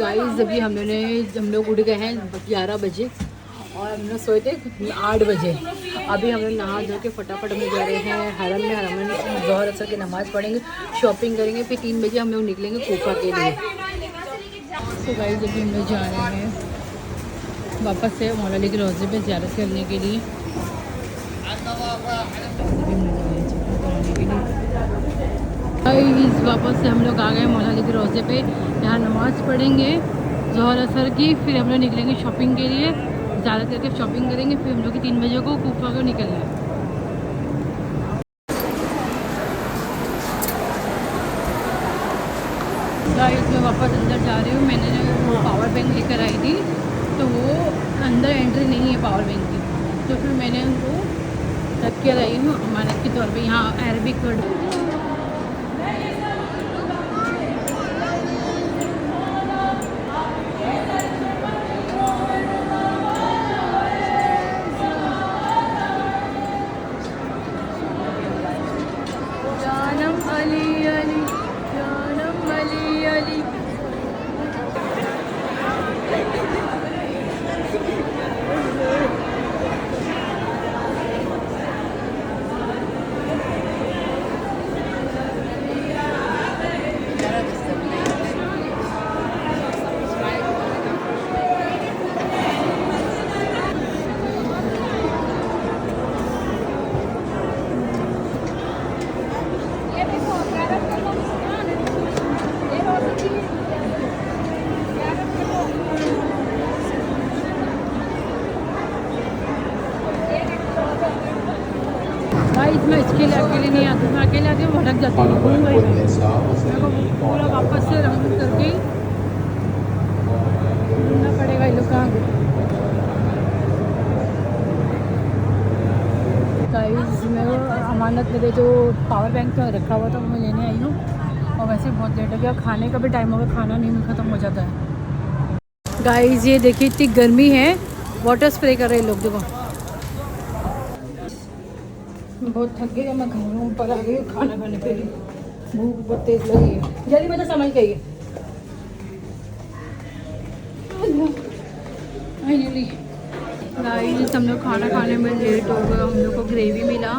Guys अभी हम लोग उठ गए हैं 11 बजे और हम लोग सोए थे 8 बजे। अभी हम लोग नहा धो के फटाफट हम जा रहे हैं हरम में। हरम में ज़ोहर असर की नमाज़ पढ़ेंगे, शॉपिंग करेंगे, फिर 3 बजे हम लोग निकलेंगे कोफा के लिए। तो गाइस अभी हम लोग जा रहे हैं वापस से मौला अली के रोज़े पे ज़ियारत करने के लिए। वापस से हम लोग आ गए मौला अली के रोज़े पे। यहाँ नमाज़ पढ़ेंगे ज़ोहर असर की, फिर हम लोग निकलेंगे शॉपिंग के लिए, ज़्यादा करके शॉपिंग करेंगे, फिर हम लोग की 3 बजे को कोफा को निकलना है। गाइस मैं वापस अंदर जा रही हूँ। मैंने वो पावर बैंक लेकर आई थी तो वो अंदर एंट्री नहीं है पावर बैंक की, तो फिर मैंने उनको रख के लाई हूँ अमानत के तौर पे। यहाँ अरबिक वर्ड मैं इसके लिए अकेले नहीं आती, मैं अकेले आती हूँ भटक जाती हूँ। पूरा वापस से रंग करके ढूंढना पड़ेगा ये लोग कहाँ गए। गाइस मैं अमानत मेरे जो पावर बैंक का रखा हुआ था वो मैं लेने आई हूँ, और वैसे बहुत लेट हो गया, खाने का भी टाइम होगा, खाना नहीं ख़त्म हो जाता है। गाइस ये देखिए इतनी गर्मी है, वाटर स्प्रे कर रहे हैं लोग। देखो बहुत थक गई, मैं घर में ऊपर आ गई खाना खाने के लिए। भूख बहुत तेज लगी है, जल्दी मतलब समझ गई है। गाइस हम लोग खाना खाने में लेट हो गए। हम लोग को ग्रेवी मिला,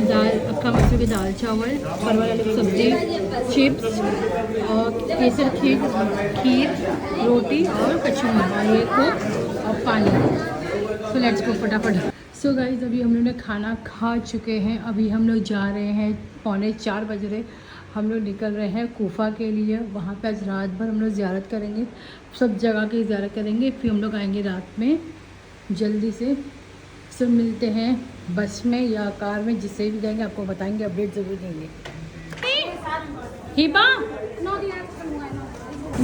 दाल अक्का मसूर की दाल चावल, परवल आलू की सब्जी, चिप्स और केसर खीर, रोटी और कचौड़ी और ये कोक और पानी। तो लेट्स गो फटाफट। सो गाइस अभी हम लोग ने खाना खा चुके हैं। अभी हम लोग जा रहे हैं, 3:45 बज रहे, हम लोग निकल रहे हैं कोफा के लिए। वहाँ पे आज रात भर हम लोग ज़ियारत करेंगे, सब जगह की ज़ियारत करेंगे, फिर हम लोग आएंगे रात में जल्दी से। सब मिलते हैं बस में या कार में, जिससे भी जाएंगे आपको बताएंगे, अपडेट ज़रूर देंगे। हिबा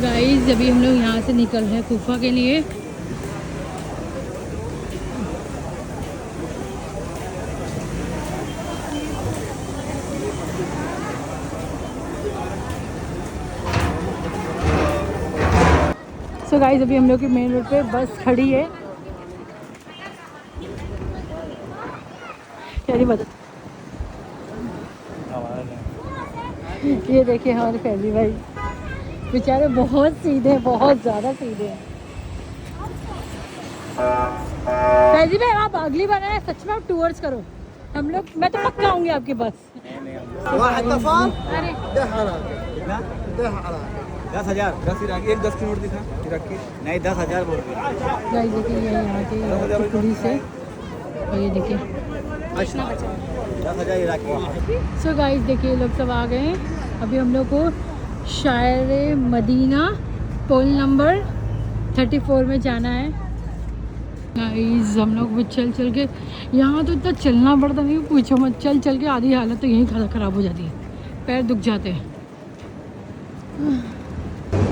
गाइस अभी हम लोग यहाँ से निकल रहे हैं कोफा के लिए। तो गाइस अभी हम लोग की मेन रोड पे बस खड़ी है। क्या नहीं बता, ये देखिए हमारे फैमिली भाई बेचारे बहुत सीधे, बहुत ज़्यादा सीधे हैं। फैजी भाई आप अगली बार आए सच में आप टूर्स करो, हम लोग मैं तो पक्का आऊँगी आपके बस। 10,000 10 इराकी, एक 10 की नोट दिखा इराकी, नहीं 10,000 बोल रहे हैं। गाइस देखिए ये यहाँ की पुलिस है, और ये देखिए 10,000 इराकी। सो गाइस देखिए लोग सब आ गए हैं। अभी हम लोग को शायर मदीना पोल नंबर 34 में जाना है। गाइस हम लोग भी चल के, यहाँ तो इतना चलना पड़ता नहीं पूछो मत, चल के आधी हालत तो यहीं ख़राब हो जाती है, पैर दुख जाते हैं।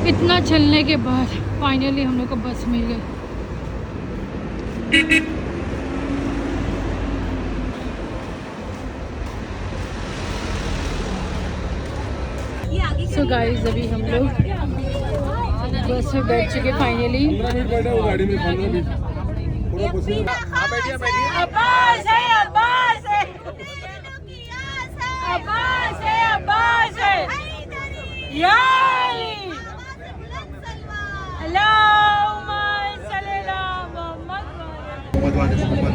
इतना चलने के बाद फाइनली हम लोग को बस मिल गई। सो गाइस अभी हम लोग बस में बैठ चुके फाइनली। मोहम्मद वाले मोहम्मद।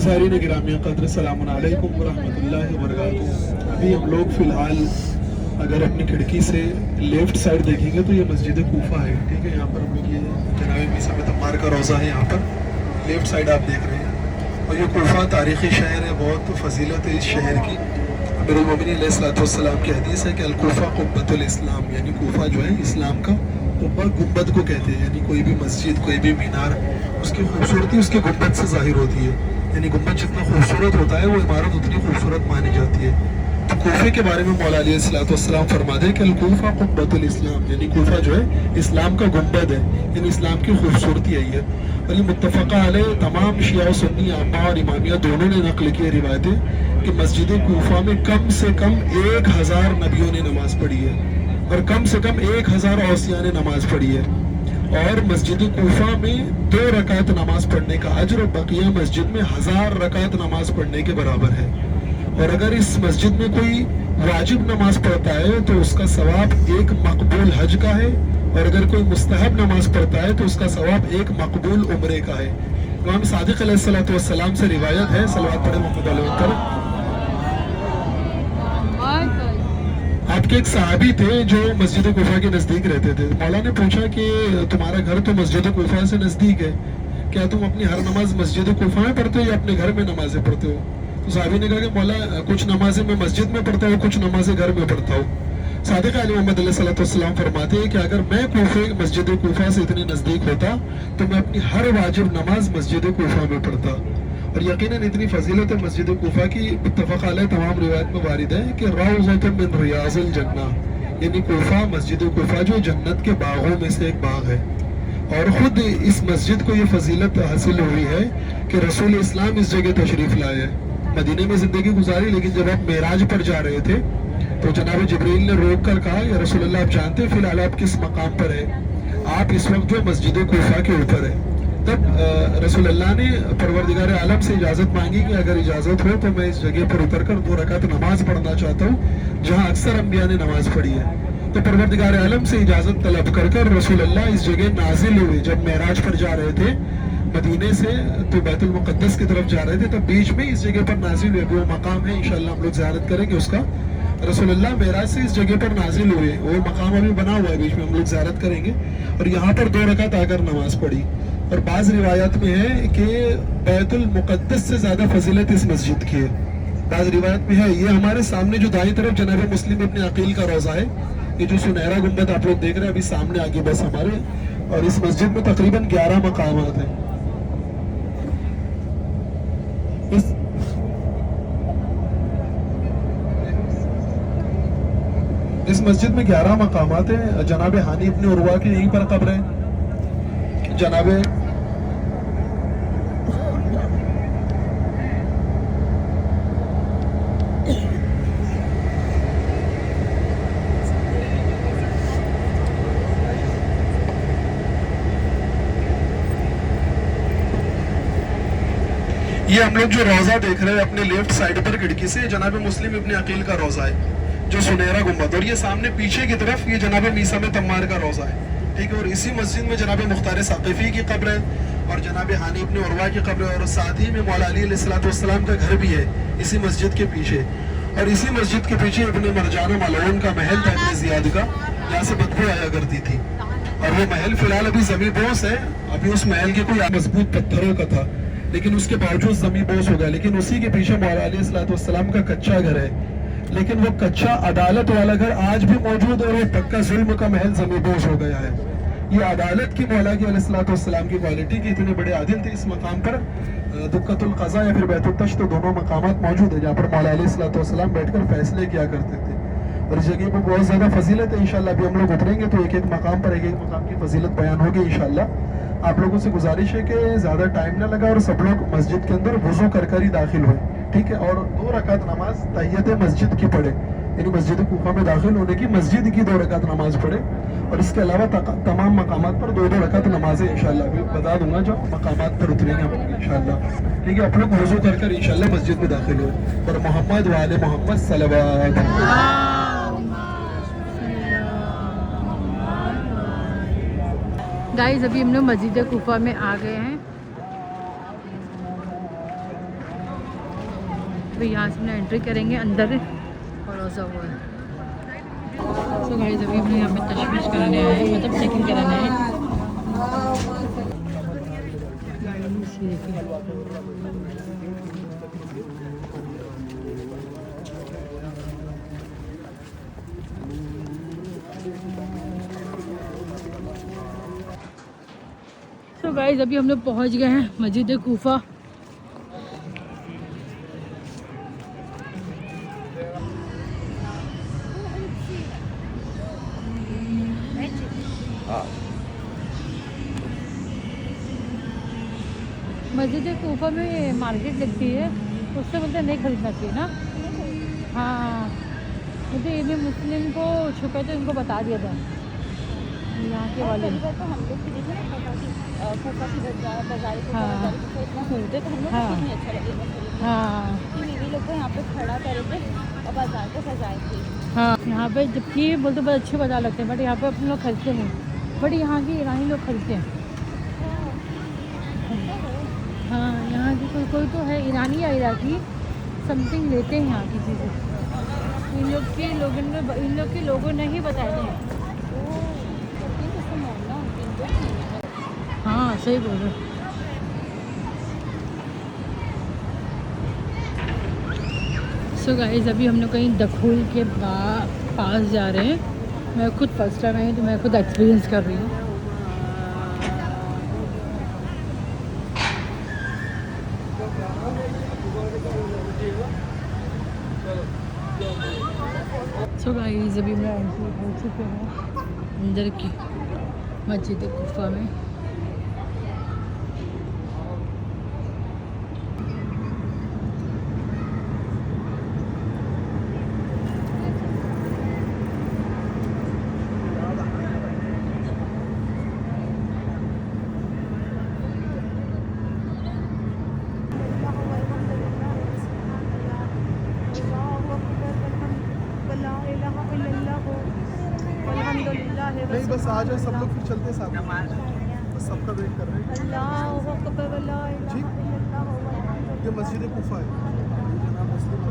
ज़ाहिरीन गिरामी क़द्र सलामुन अलैकुम व रहमतुल्लाहि व बरकातुहू। अभी हम लोग फ़िलहाल अगर अपनी खिड़की से लेफ़्ट साइड देखेंगे तो ये मस्जिद कूफा है, ठीक है। यहाँ पर हम लोग ये जनाब मीसा बिन अम्मार का रोज़ा है, यहाँ पर लेफ़्ट साइड आप देख रहे हैं। और ये कूफा तारीख़ी शहर है, बहुत फजीलत है इस शहर की। अमीरुल मोमिनीन अलैहिस्सलाम की हदीस है कि अल-कूफा क़ुब्बतुल इस्लाम, यानी कूफा जो है इस्लाम का कुब्बा, गुंबद को कहते हैं। यानी कोई भी मस्जिद, कोई भी मीनार, उसकी खूबसूरती उसके गुंबद से ज़ाहिर होती है। यानी गुंबद जितना खूबसूरत होता है वो इमारत उतनी खूबसूरत मानी जाती है। तो कूफे के बारे में मौला अलैहिस्सलाम फरमाते हैं कि अल-कूफा क़ुब्बतुल इस्लाम, यानी कूफा जो है इस्लाम का गुंबद है, यानी इस्लाम की खूबसूरती है ये। और ये मुत्तफ़क़ा अलैह तमाम शिया और सुन्नी आमा और इमामिया दोनों ने नक़ल की रिवायतें कि मस्जिद कूफा में कम से कम 1000 नबियों ने नमाज़ पढ़ी है और कम से कम 1000 औसिया ने नमाज़ पढ़ी है। और मस्जिद कूफा में 2 रकात नमाज पढ़ने का अजर और बकिया मस्जिद में 1000 रकात नमाज पढ़ने के बराबर है। और अगर इस मस्जिद में कोई वाजिब नमाज पढ़ता है तो उसका सवाब एक मकबूल हज का है, और अगर कोई मुस्तहब नमाज पढ़ता है तो उसका सवाब एक मकबूल उम्रे का है। इमाम सादिक अलैहिस्सलाम से रिवायत है, सलवात पढ़े मोहम्मद अलैहि पर। आपके एक सहाबी थे जो मस्जिद कूफा के नज़दीक रहते थे। मौला ने पूछा कि तुम्हारा घर तो मस्जिद कूफा से नज़दीक है, क्या तुम अपनी हर नमाज मस्जिद कूफा में पढ़ते हो या अपने घर में नमाजें पढ़ते हो? तो सहाबी ने कहा कि मौला कुछ नमाजें मैं मस्जिद में पढ़ता हूँ, कुछ नमाजें घर में पढ़ता हूँ। सादिक आली मोहम्मद अलैहिस्सलाम फरमाते हैं कि अगर मैं कूफे मस्जिद कूफा से इतने नज़दीक होता तो मैं अपनी हर वाजिब नमाज मस्जिद कूफा में पढ़ता। और यकीनन इतनी फजीलत है मस्जिद कूफा की, मुत्तफ़क़ अलैह तमाम रिवायत में वारिद है कि रौज़तुम मिन रियाज़िल जन्नह, यानी कूफा मस्जिद कूफा जो जन्नत के बागों में से एक बाग है। और ख़ुद इस मस्जिद को ये फजीलत हासिल हुई है कि रसूल इस्लाम इस जगह तशरीफ़ लाए हैं। मदीने में ज़िंदगी गुजारी, लेकिन जब आप मेराज पर जा रहे थे तो जनाब जिब्रील ने रोक कर कहा, या रसूल अल्लाह आप जानते हैं फ़िलहाल आप किस मकाम पर है? आप इस वक्त जो मस्जिद कूफा के ऊपर है। तब रसूल अल्लाह ने परवरदिगार आलम से इजाज़त मांगी कि अगर इजाज़त हो तो मैं इस जगह पर उतर कर 2 रकात नमाज पढ़ना चाहता हूँ जहाँ अक्सर अंबिया ने नमाज पढ़ी है। तो परवरदिगार आलम से इजाज़त तलब कर रसूल अल्लाह इस जगह नाजिल हुए। जब मेराज पर जा रहे थे मदीने से तो बैतुल मुक़द्दस की तरफ जा रहे थे, तब बीच में इस जगह पर नाजिल हुए। वो मकाम है, इंशाअल्लाह हम लोग ज़ियारत करेंगे उसका। रसूलुल्लाह मेराज से इस जगह पर नाजिल हुए, वो मकाम अभी बना हुआ है, बीच में हम लोग ज़ियारत करेंगे। और यहाँ पर 2 रकात आकर नमाज पढ़ी। और बाज़ रिवायत में है कि बैतुल मुक़द्दस से ज़्यादा फजीलत इस मस्जिद की है। बाज़ रिवायत में है, ये हमारे सामने जो दाईं तरफ जनाब मुस्लिम इब्न अकील का रोज़ा है, ये जो सुनहरा गुंबद आप लोग देख रहे हैं अभी सामने आगे बस हमारे, और इस मस्जिद में तकरीबन 11 मकामात हैं। इस मस्जिद में 11 मकामात हैं। जनाब हानी इब्न उर्वा की यहीं पर कब्र है। जनाब ये हम लोग जो रोज़ा देख रहे हैं अपने लेफ्ट साइड पर खिड़की से, जनाब मुस्लिम इब्न अकील का रोज़ा है जो सुनहरा गुंबद, और ये सामने पीछे की तरफ ये जनाब मीसा में तम्मार का रोज़ा है, ठीक है। और इसी मस्जिद में जनाब मुख्तार साक़िफ़ी की कब्र है और जनाब हानी इब्न उर्वा की कब्र है, और साथ ही में मौला अली अलैहिस्सलाम का घर भी है इसी मस्जिद के पीछे। और इसी मस्जिद के पीछे इब्न मरजान मलऊन का महल था इब्न ज़ियाद का, जहाँ से बदबू आया करती थी। और वो महल फिलहाल अभी ज़मीन बोस है, अभी उस महल के कोई मजबूत पत्थरों का था, लेकिन उसके बावजूद ज़मीन बोस हो गया। लेकिन उसी के पीछे मौला अली अलैहिस्सलाम का कच्चा घर है, लेकिन वो कच्चा अदालत वाला घर आज भी मौजूद है, और वो पक्का जुल्म का महल ज़मीन बोस हो गया है। ये अदालत की मौला की अलैहिस्सलाम की क्वालिटी की इतने बड़े आदिल थे। इस मकाम पर दुक्कतुल क़ज़ा या फिर बैतुल तश्त तो दोनों मकामात मौजूद है, जहाँ पर मौला अलैहिस्सलाम बैठकर फैसले किया करते थे। और इस जगह पर बहुत ज़्यादा फजीलत है। इंशाअल्लाह अभी हम लोग उतरेंगे तो एक एक मकाम पर एक एक मकाम की फजीलत बयान होगी इंशाअल्लाह। आप लोगों से गुजारिश है कि ज़्यादा टाइम ना लगा और सब लोग मस्जिद के अंदर वुज़ू कर ही दाखिल हुए, ठीक है। और 2 रकात नमाज तहियत मस्जिद की पढ़े, यानी मस्जिद कूफा में दाखिल होने की मस्जिद की 2 रकात नमाज पढ़े। और इसके अलावा तमाम मकामात पर 2-2 रकात नमाजें इंशाअल्लाह अभी बता दूंगा जो मकामात पर उतरेंगे हम लोग इंशाअल्लाह, ठीक है। आप लोग वुज़ू कर इंशाअल्लाह मस्जिद में दाखिल हो। और मोहम्मद वाले मोहम्मद सल्लल्लाहु गाइस अभी हम लोग मस्जिद कुफा में आ गए हैं। तो यहाँ से हम लोग एंट्री करेंगे अंदर और रोज़ा हुआ है। तो गाइस अभी हम लोग यहाँ पे तशवीश कराने आए हैं, मतलब चेकिंग कराने आए हैं। तो गाइस अभी हम लोग पहुँच गए हैं मस्जिद कुफा। मस्जिद कुफा में मार्केट लगती है, उससे बोलते नहीं खरीदना चाहिए ना। हाँ मुझे ये मुस्लिम को छुपे तो इनको बता दिया था यहाँ के वाले। हाँ यहाँ पे जबकि बोलते बहुत अच्छे बाजार लगते हैं, बट यहाँ पे अपने लोग खरीदते नहीं, बट यहाँ के ईरानी लोग खरीदते हैं। हाँ यहाँ की कोई कोई तो है ईरानी या इराकी समथिंग लेते हैं यहाँ की चीज़ें। इन लोग के लोगों ने ही बताया है। हाँ सही बोल रहे। सो गाइस अभी हम लोग कहीं दखूल के पास जा रहे हैं। मैं खुद फर्स्ट टाइम आई तो मैं खुद एक्सपीरियंस कर रही हूँ। सो गाइस अभी मैं एंट्री हो चुके हैं अंदर की मस्जिद कुफा में। नहीं बस आ जाओ सब लोग, फिर चलते साथ में, बस सबका वेट कर रहे हैं। जी ये मस्जिद कुफा है, जनाब मुस्लिम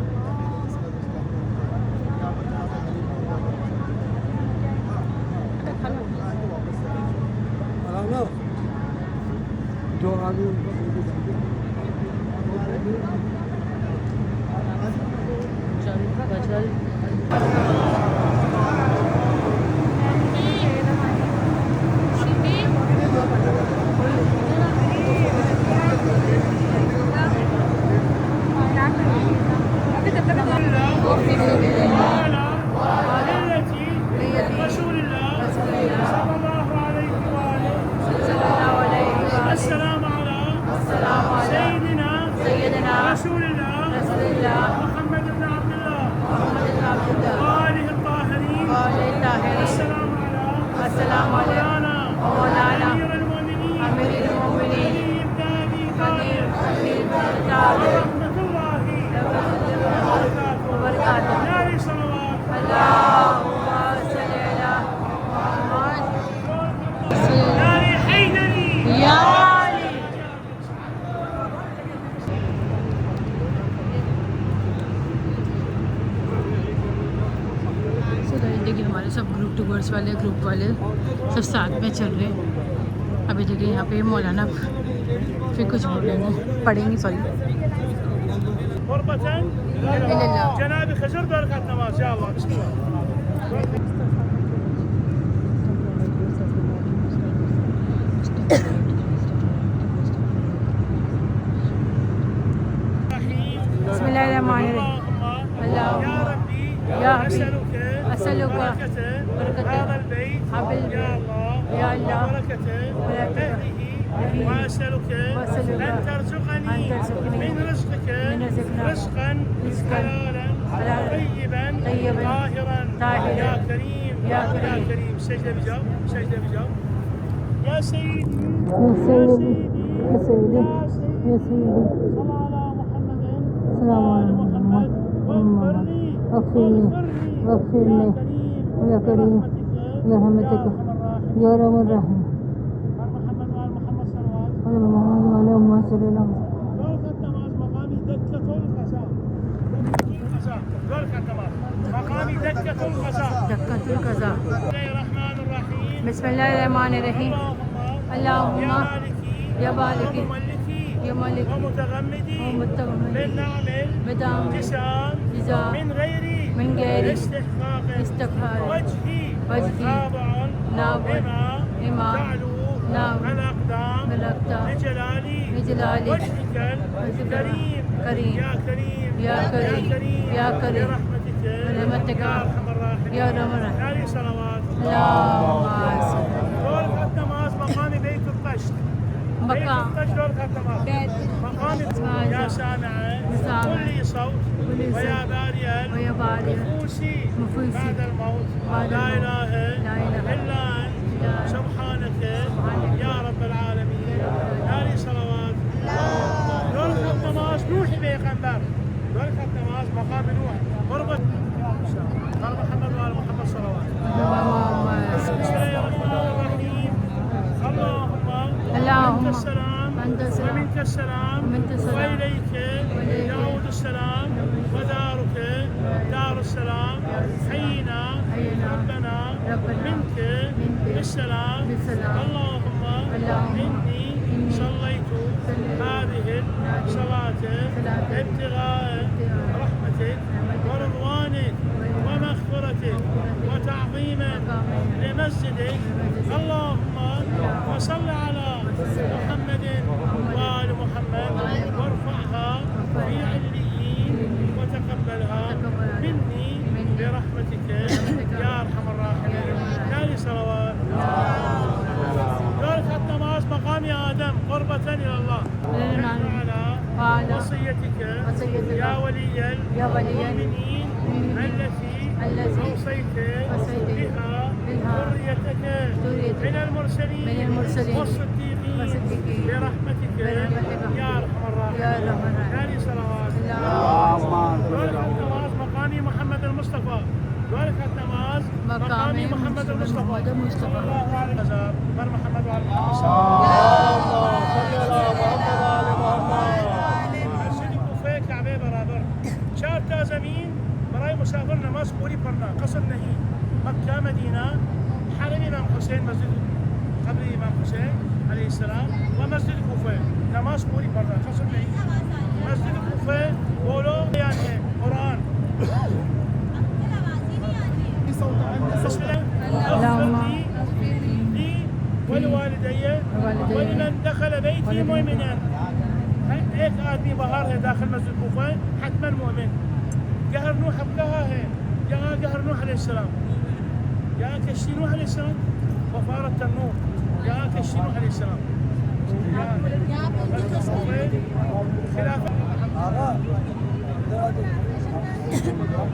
जो आगे देखिए हमारे सब ग्रुप टूवर्स वाले ग्रुप वाले सब साथ में चल रहे हैं। अभी देखिए यहाँ पे मौलाना फिर कुछ बोलेंगे पढ़ेंगे सॉरी। وأسألك أن ترزقني من رزقك رزقا حلالا طيبا طاهرا يا كريم يا كريم. سجدة بجاو سجدة بجاو. يا سيدي يا سيدي يا سيدي صلى على محمد اغفر لي واغفر لي يا كريم يا رحمتك يا رب الرحيم. اللهم صل على مقام دكة القضاء. دكة القضاء. بسم الله الرحمن الرحيم. بسم الله الرحمن الرحيم. اللهم يا مالكي يا مالكي ومتغمدي بالنعم بدعم جسام جزاء من غير استحقاق وجهي خاضع نابع بما تعلو الأقدام لجلال وجهك الكريم يا كريم يا كريم برحمتك يا أرحم الراحمين. يا رب الرحمن. عليه صلوات. اللهم صل. دور النماز مقام بيت الطشت. بيت الطشت دور النماز مقام يا سامع قل لي صوت ويا باري نفوسي بعد الموت لا إله إلا أنت سبحانك يا رب العالمين. عليه صلوات. دور النماز نوح بيغمبر. دور النماز مقام نوح قربة قال محمد وآل محمد صلوات. بسم الله الرحمن الرحيم. اللهم أنت السلام ومنك السلام وإليك يعود السلام ودارك دار السلام. حينا ربنا منك بالسلام. اللهم إني صليت هذه الصلاة ابتغاء رحمتك ورضوانك ومغفرتك وتعظيما لمسجدك. اللهم وصل على محمد وآل محمد وارفعها في عليين وتقبلها مني برحمتك يا أرحم الراحمين. يا صلوات. دورة النماز مقام آدم قربة إلى الله على وصيتك يا ولي المؤمنين التي أوصيت بها ذريتك من المرسلين والصديقين برحمتك يا أرحم الراحمين. يا صلوات. دورة النماز مقام محمد المصطفى. دورة النماز مقام محمد المصطفى صلى الله عليه وسلم. بر محمد وآل محمد صلى الله عليه وسلم. مسجد کوفہ کعبے برابر 4 تا زمین برای مسافر نماز پوری پڑھنا قصر نہیں. مکہ مدینہ حرم امام حسین مسجد قبر امام حسین علیہ السلام ومسجد کوفہ نماز پوری پڑھنا قصر نہیں. مسجد کوفہ بولو بیان ہے قرآن. لي ولوالدي ولمن دخل بيتي مؤمنا. ایک آدمی باہر ہے داخل مسجد کوفہ حتما مؤمن. قهر نوح ابقاها ہے جہاں قهر نوح علیہ السلام جہاں کشتی نوح علیہ السلام وفارت النور جہاں کشتی نوح علیہ السلام خلافة.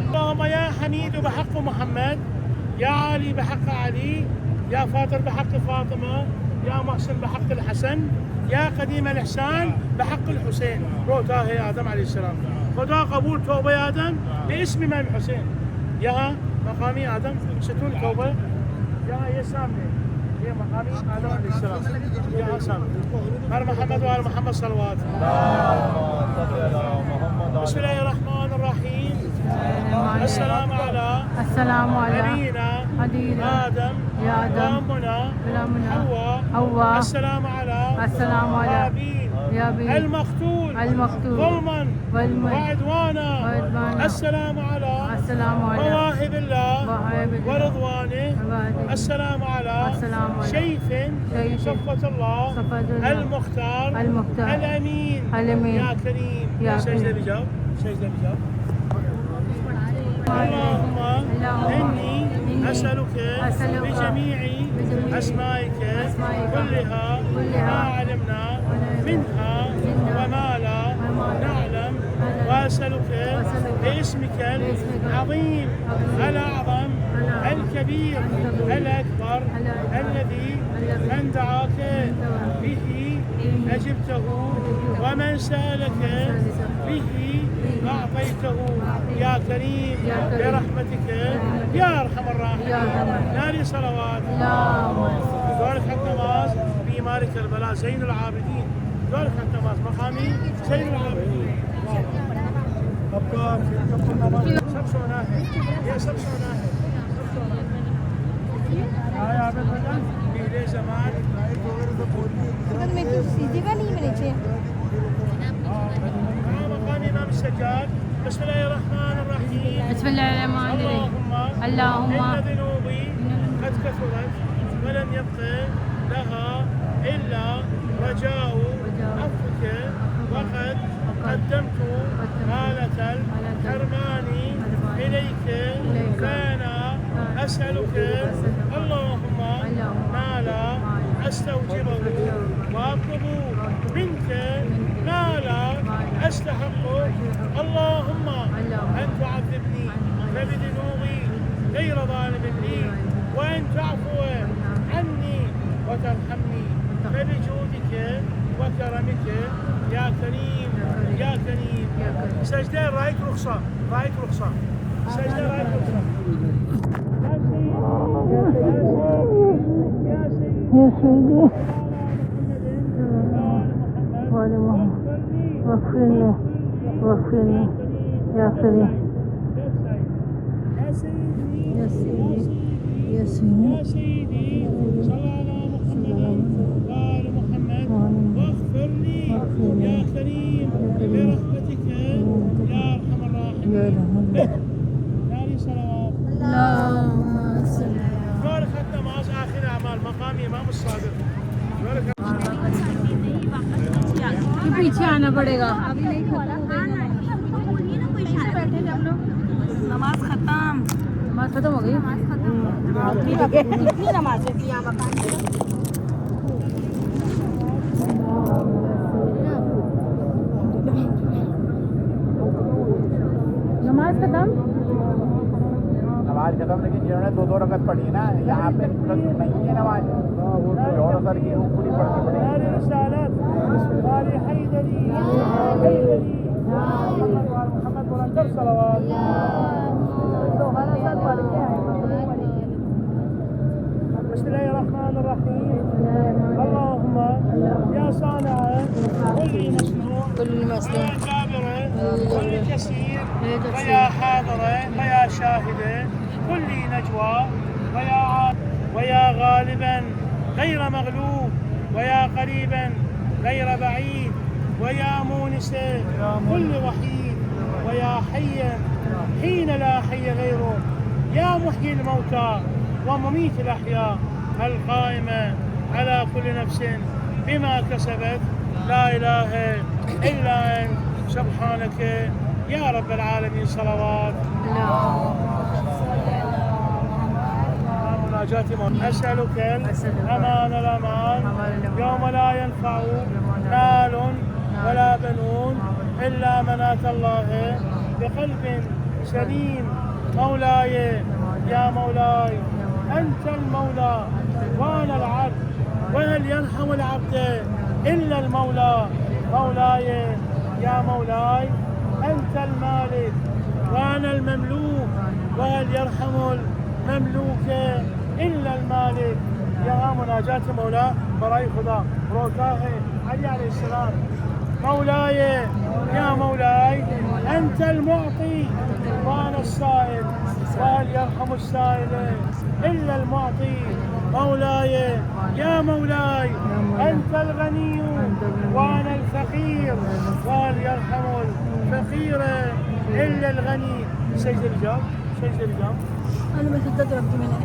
اللهم يا حميد بحق محمد يا علي بحق علي يا فاطر بحق فاطمة يا محسن بحق الحسن يا قديم الإحسان بحق الحسين. روتا ہے آدم علیہ السلام. خدا قبول توبہ آدم باسم امام حسین. یہاں مقامی آدم ستون توبہ یہاں یہ سامنے یہ مقامی آدم علیہ السلام یہاں سامنے. ہر محمد وآل محمد صلوات. بسم الله الرحمن الرحيم. السلام على نبينا آدم وأمنا حواء. السلام على هابيل المقتول ظلما وعدوانا. السلام على مواهب الله ورضوانه. السلام على شيخ صفوة الله المختار الأمين يا كريم. سجدة بجاوب سجدة بجاوب. اللهم إني أسألك بجميع أسمائك كلها ما علمنا منها وما لا نعلم. وأسألك باسمك العظيم الأعظم الكبير الأكبر الذي من دعاك به أجبته ومن سألك به أعطيته. يا كريم برحمتك يا أرحم الراحمين. ناري صلوات. دورة النماز معمار کربلا زین العابدین دور کا نماز مقامی زین العابدین آپ کا سب سونا ہے یہ سب سونا ہے آیا آپ پہلے زمان مقام امام السجاد بسم الله الرحمن الرحيم بسم الله الرحمن الرحيم اللهم إن ذنوبي قد كثرت ولم يبق لها إلا رجاء عفوك وقد قدمت آلة الحرمان إليك فأنا أسألك اللهم ما لا أستوجبه وأطلب منك ما لا أستحق اللهم أن تعذبني فبذنوبي غير ظالم لي وأن تعفو عني وترحمني فبجودك وكرمك يا كريم يا كريم سجدة رأيك رخصة رأيك رخصة سجدة رأيك رخصة يا سيدي واغفر لي واغفر لي يا كريم يا سيدي يا سيدي يا يا سيدي سيدي صل على محمد وآل محمد واغفر لي يا كريم برحمتك يا أرحم الراحمين ناري صلوات اللهم صل بارك النماز آخر أعمال مقام إمام الصادق بارك کہ پیچھے آنا پڑے گا نماز ختم نماز ختم ہو گئی کتنی نمازیں تھی یہاں مکان میں نماز ختم نماز ختم لیکن جنہوں نے 2 رکعت پڑھی نا یہاں پہ نہیں ہے نماز اور اثر کی پوری پڑھنی پڑے نار رسالات قال حيدري حيدري محمد بلندر صلوات بسم الله الرحمن الرحيم اللهم يا صانع كل مصنوع كل مسلم ويا جابر كل كثير ويا حاضر ويا شاهد كل نجوى ويا غالبا غير مغلوب ويا قريبا غير بعيد ويا مونس كل وحيد ويا حيا حين لا حي غيره يا محيي الموتى ومميت الأحياء القائمة على كل نفس بما كسبت لا إله إلا أنت سبحانك يا رب العالمين صلوات أسألك الأمان الأمان يوم لا ينفع مال ولا بنون إلا من أتى الله بقلب سليم مولاي يا مولاي أنت المولى وأنا العبد وهل يرحم العبد إلا المولى مولاي يا مولاي أنت المالك وأنا المملوك وهل يرحم المملوك إلا المالك يا مناجاة مولا براي خدا روكاه علي عليه السلام مولاي يا مولاي أنت المعطي وأنا السائل وهل يرحم السائل إلا المعطي مولاي يا مولاي أنت الغني وأنا الفقير وهل يرحم الفقير إلا الغني سجد الرجال سجد الرجال انا ما صدقت ربي منها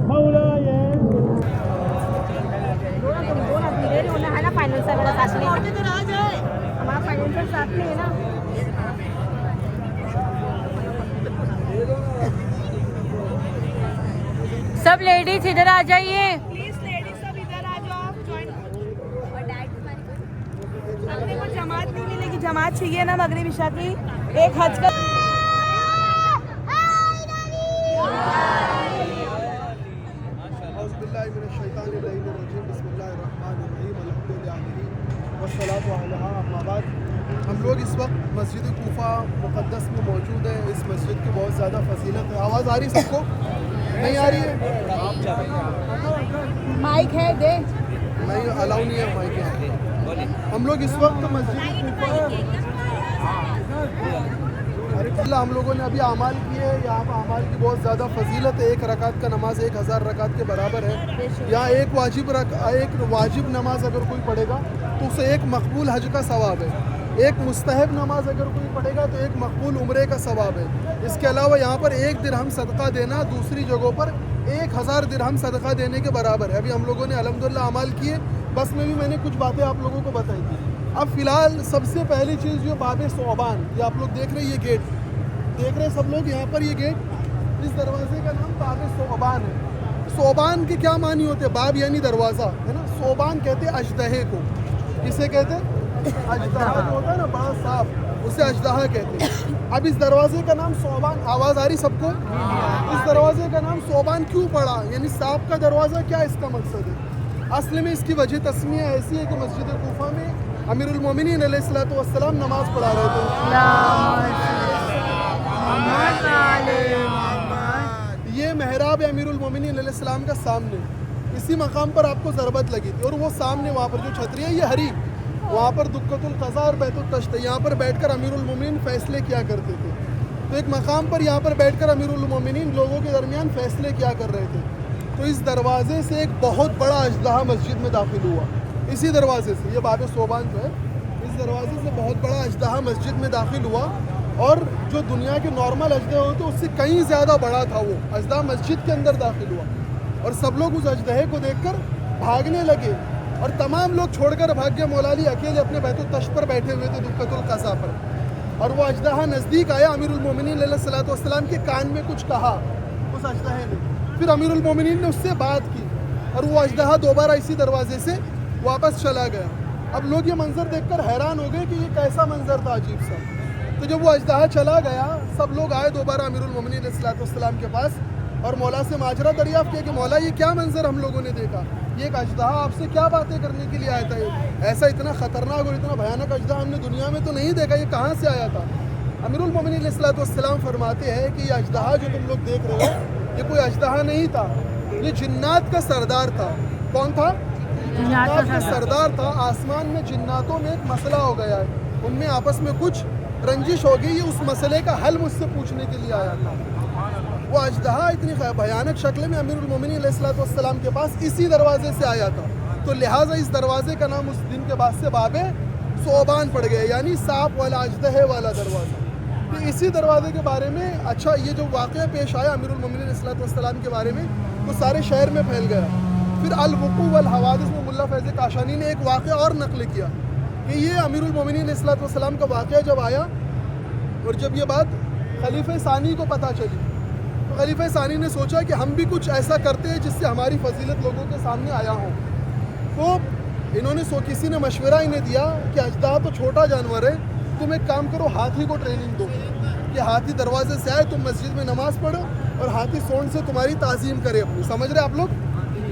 مولاي ہمارا فائنینسر میرا ساتھ میں ہمارا فائنینسر ساتھ میں ہے نا سب لیڈیز ادھر آ جائیے پلیز لیڈیز سب ادھر آ جاؤ جوائن اپنے کو جماعت نہیں ملے گی جماعت چاہیے نا مغرب عشاء کی ایک حج کا ہم لوگ اس وقت مسجد کوفہ مقدس میں موجود ہیں. اس مسجد کی بہت زیادہ فضیلت ہے. آواز آ رہی سب کو؟ नहीं आ रही है? माइक है दे नहीं, अलाउ नहीं है माइक यहाँ पे। हम लोग इस वक्त मस्जिद हम लोगों ने अभी अमाल किए। यहाँ पर अमाल की बहुत ज़्यादा फजीलत है। एक रकात का नमाज 1000 रकात के बराबर है। यहाँ एक वाजिब नमाज अगर कोई पढ़ेगा तो उसे एक मकबूल हज का सवाब है। एक मुस्तहब नमाज अगर कोई पढ़ेगा तो एक मकबूल उम्रे का सवाब है। इसके अलावा यहाँ पर 1 दिरहम सदका देना दूसरी जगहों पर 1000 दिरहम सदका देने के बराबर है। अभी हम लोगों ने अल्हम्दुलिल्लाह अमाल किए। बस में भी मैंने कुछ बातें आप लोगों को बताई थी। अब फ़िलहाल सबसे पहली चीज़ जो बाब सोबान, ये आप लोग देख रहे हैं, ये गेट देख रहे हैं सब लोग यहाँ पर। ये गेट, इस दरवाजे का नाम बाब सोबान है। सोबान के क्या मानी होते हैं? बाब यानी दरवाज़ा है ना। सोबान कहते हैं अजदहे को। किसे कहते हैं? अजदहा जो होता है ना बड़ा साफ, उसे अजदहा कहते हैं। अब इस दरवाजे का नाम सोबान, आवाज़ आ रही सबको? इस दरवाजे का नाम सोबान क्यों पड़ा, यानी सांप का दरवाज़ा, क्या इसका मकसद है? असल में इसकी वजह तस्मिया ऐसी है कि मस्जिद कूफा में अमीरुल मोमिनीन अलैहिस्सलाम नमाज पढ़ा रहे थे। ये मेहराब अमीरुल मोमिनीन अलैहिस्सलाम का सामने, इसी मकाम पर आपको ज़रबत लगी थी। और वो सामने वहाँ पर जो छतरी है ये हरी, वहाँ पर दुक्कतुल क़ज़ा और बैतुल तश्त, यहाँ पर बैठकर अमीरुल मोमिनीन फ़ैसले किया करते थे। तो एक मकाम पर यहाँ पर बैठकर अमीरुल मोमिनीन लोगों के दरमियान फ़ैसले किया कर रहे थे। तो इस दरवाजे से एक बहुत बड़ा अजदहा मस्जिद में दाखिल हुआ। इसी दरवाजे से, ये बाब सोबान जो है, इस दरवाजे से बहुत बड़ा अजदहा मस्जिद में दाखिल हुआ। और जो दुनिया के नॉर्मल अजदहे होते उससे कहीं ज़्यादा बड़ा था। वो अजदहा मस्जिद के अंदर दाखिल हुआ और सब लोग उस अजदहे को देखकर भागने लगे। और तमाम लोग छोड़कर भाग गए। मौला अली अकेले अपने बैतुल तश्त पर बैठे हुए थे, दुक्कतुल क़ज़ा पर। और वो अजदहा नज़दीक आया। अमीरुल मोमिनीन अलैहिस्सलाम के कान में कुछ कहा उस अजदहे ने। फिर अमीरुल मोमिनीन ने उससे बात की और वो अजदहा दोबारा इसी दरवाजे से वापस चला गया। अब लोग ये मंजर देखकर हैरान हो गए कि ये कैसा मंजर था अजीब सा। तो जब वो अजदहा चला गया, सब लोग आए दोबारा अमीरुल मोमिनीन अलैहिस्सलाम के पास और मौला से माजरा दरियाफ़्त किया कि मौला ये क्या मंजर हम लोगों ने देखा, ये एक अजदहा आपसे क्या बातें करने के लिए आया था? ऐसा इतना ख़तरनाक और इतना भयानक अजदहा हमने दुनिया में तो नहीं देखा, ये कहाँ से आया था? अमीरुल मोमिनीन अलैहिस्सलाम फरमाते हैं कि ये अजदहा जो तुम लोग देख रहे हो ये कोई अजदहा नहीं था, ये जिन्नात का सरदार था। कौन था? जिन्नात का सरदार था। आसमान में जिन्नातों में एक मसला हो गया है, उनमें आपस में कुछ रंजिश हो गई। ये उस मसले का हल मुझसे पूछने के लिए आया था। वो अजदहा इतनी भयानक शक्ल में अमीरुल मोमिनीन अलैहिस्सलाम के पास इसी दरवाजे से आया था। तो लिहाजा इस दरवाजे का नाम उस दिन के बाद से बाबे सोबान पड़ गया, यानी सांप वाला अजदहे वाला दरवाज़ा। तो इसी दरवाजे के बारे में अच्छा ये जो वाक़या पेश आया अमीरुल मोमिनीन अलैहिस्सलाम के बारे में, तो सारे शहर में फैल गया। फिर अल-वुक़ू वल हवादिस में मुल्ला फैज़ काशानी ने एक वाक़या और नक़ल किया कि ये अमीरुल मोमिनीन अलैहिस्सलाम का वाक़या जब आया और जब ये बात खलीफे सानी को पता चली, तो खलीफे सानी ने सोचा कि हम भी कुछ ऐसा करते हैं जिससे हमारी फजीलत लोगों के सामने आया हो। तो इन्होंने किसी ने मशवरा इन्हें दिया कि अजदहा तो छोटा जानवर है, तुम एक काम करो, हाथी को ट्रेनिंग दो कि हाथी दरवाजे से आए, तुम मस्जिद में नमाज़ पढ़ो और हाथी सोंड से तुम्हारी ताज़ीम करे अपनी। समझ रहे आप लोग?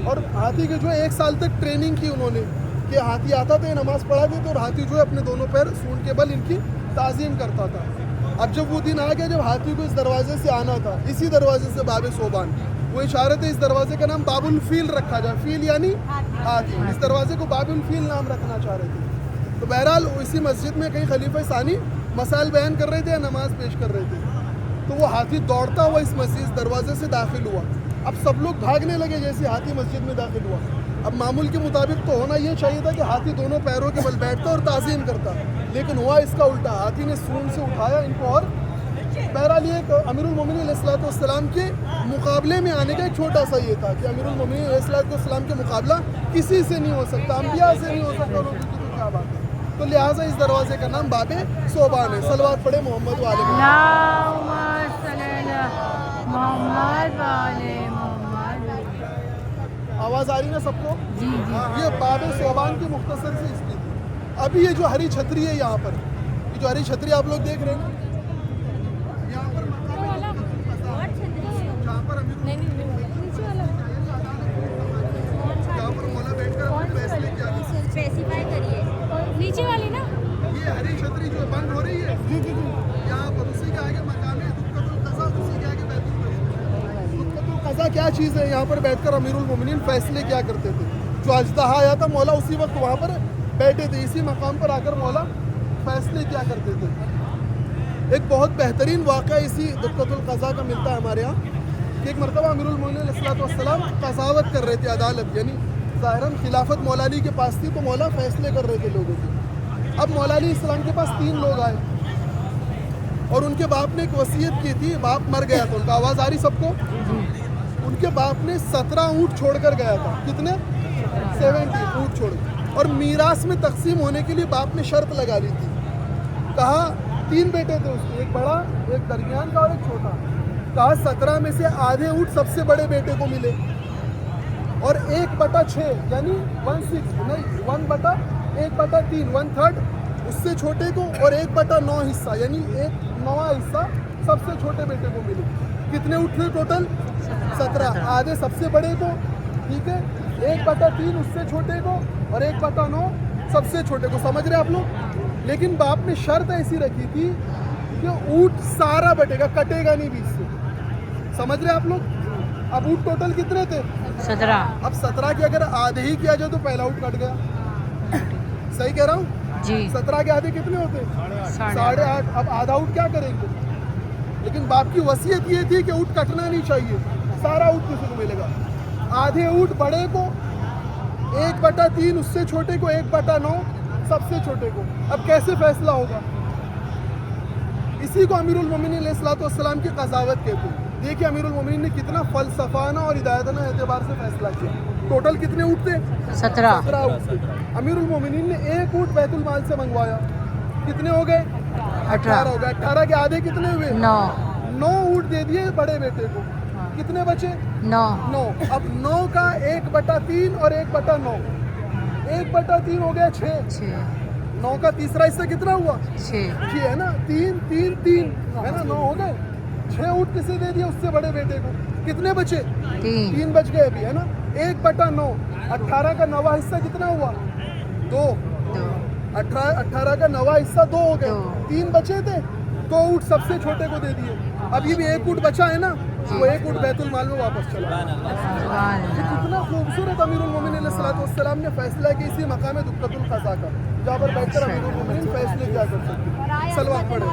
और हाथी के जो 1 साल तक ट्रेनिंग की उन्होंने कि हाथी आता था, नमाज़ पढ़ाते थे और हाथी जो है अपने दोनों पैर सूंड के बल इनकी ताज़ीम करता था। अब जब वो दिन आ गया जब हाथी को इस दरवाजे से आना था, इसी दरवाजे से बाब सोबान, वो इशारत है इस दरवाजे का नाम बाबुल फील रखा जाए। फील यानी हाथी, इस दरवाजे को बाबुल फील नाम रखना चाह रहे थे। तो बहरहाल इसी मस्जिद में कई खलीफा सानी मसाइल बयान कर रहे थे या नमाज पेश कर रहे थे, तो वो हाथी दौड़ता हुआ इस मस्जिद दरवाजे से दाखिल हुआ। अब सब लोग भागने लगे जैसे हाथी मस्जिद में दाखिल हुआ। अब मामूल के मुताबिक तो होना ये चाहिए था कि हाथी दोनों पैरों के बल बैठता और ताज़ीम करता, लेकिन हुआ इसका उल्टा। हाथी ने सूंड से उठाया इनको और बहरहाल ये अमीरुल मोमिनीन अलैहिस्सलाम के मुकाबले में आने का एक छोटा सा ये था कि अमीरुल मोमिनीन अलैहिस्सलाम के मुकाबला किसी से नहीं हो सकता, अंबिया से नहीं हो सकता, लोगों की तो क्या बात है। तो लिहाजा इस दरवाजे का नाम बाबे सोबान है। सलवात पढ़े मोहम्मद वाले आवाज़ आ रही ना सबको? जी जी। ये बाबे सोबान की मुख्तसर से इसकी थी। अभी ये जो हरी छतरी है यहाँ पर, ये जो हरी छतरी आप लोग देख रहे हैं ना, यहाँ पर जहाँ पर मौला बैठकर फैसले किया, स्पेसिफाई करिए। नीचे वाली ना, ये हरी छतरी जो बंद हो रही है जी जी जी, यहाँ पर उसी के आगे मकाम है दुक्कतुल क़ज़ा, उसी के आगे बैतुल क़ज़ा मौला क्या चीज़ है, यहाँ पर बैठकर अमीरुल मोमिनीन फैसले क्या करते थे। जो अजदहा आया था मौला उसी वक्त वहाँ पर बैठे थे, इसी मकाम पर आकर मौला फैसले क्या करते थे। एक बहुत बेहतरीन वाक़या इसी दुक्कतुल क़ज़ा का मिलता है हमारे यहाँ कि एक मरतबा अमीरुल मोमिनीन अलैहिस्सलाम क़ज़ावत कर रहे थे, अदालत यानी ज़ाहिरन खिलाफत मौला अली के पास थी, तो मौला फैसले कर रहे थे लोगों के। अब मौला अली इस्लाम के पास 3 लोग आए और उनके बाप ने एक वसीयत की थी, बाप मर गया था उनका, आवाज़ आ रही सबको? उनके बाप ने 17 ऊँट छोड़ कर गया था, कितने? 70 ऊँट छोड़, और मीरास में तकसीम होने के लिए बाप ने शर्त लगा ली थी। कहा 3 बेटे थे उसके, एक बड़ा, एक दरमियान का और एक छोटा। कहा 17 में से आधे ऊँट सबसे बड़े बेटे को मिले और 1/6 यानी 1/6 नहीं 1/1/3 1/3 उससे छोटे को और 1/9 हिस्सा यानी 1/9 हिस्सा सबसे छोटे बेटे को मिले। कितने ऊँट थे टोटल? 17। आधे सबसे बड़े को, ठीक है, 1/3 उससे छोटे को और 1/9 सबसे छोटे को। समझ रहे आप लोग? लेकिन बाप ने शर्त ऐसी रखी थी कि ऊँट सारा बटेगा, कटेगा नहीं बीच से। समझ रहे आप लोग? अब ऊँट टोटल कितने थे? 17। अब 17 के अगर आधे ही किया जाए तो पहला ऊँट कट गया। सही कह रहा हूँ जी। 17 के आधे कितने होते? 8.5। अब आधा ऊँट क्या करेंगे? लेकिन बाप की वसीयत ये थी कि ऊँट कटना नहीं चाहिए, सारा ऊँट किसी को मिलेगा। आधे ऊँट बड़े को, 1/3 उससे छोटे को, 1/9 सबसे छोटे को। अब कैसे फैसला होगा? इसी को अमीरुल मोमिनीन अलैहिस्सलाम की क़ज़ावत कहते हैं। देखिए अमीरुल मोमिनीन ने कितना फ़लसफ़ाना और हिदायताना एतबार से फैसला किया। टोटल कितने ऊँट थे? 17 ऊँट थे। अमीरुल मोमिनीन ने 1 ऊँट बैतुल माल से मंगवाया, कितने हो गए? 18 हो गए। 18 के आधे कितने हुए? 9 ऊँट दे दिए बड़े बेटे को, कितने बचे? 9। अब 9 का 1/3 और 1/9, 1/3 हो गया 6। 9 का तीसरा हिस्सा कितना हुआ? 6 है ना, 3 है ना, 9 हो गए। 6 ऊँट किसे दे दिया? उससे बड़े बेटे को। कितने बचे? 3 बच गए अभी, है ना। 1/9, 18 का 9वां हिस्सा कितना हुआ? 2। 18 का 9वां हिस्सा 2 हो गए। 3 बचे थे, 2 ऊँट सबसे छोटे को दे दिए। अभी भी 1 ऊँट बचा है ना, वो 1 ऊँट बैतुल माल में वापस चला। कितना खूबसूरत अमीरुल मोमिनीन अलैहिस्सलाम ने फैसला किया इसी मकाम दुक्कतुल क़ज़ा का, जहाँ पर बैठकर अमीरुल मोमिनीन फैसले क्या कर सकते। सलवात पढ़े।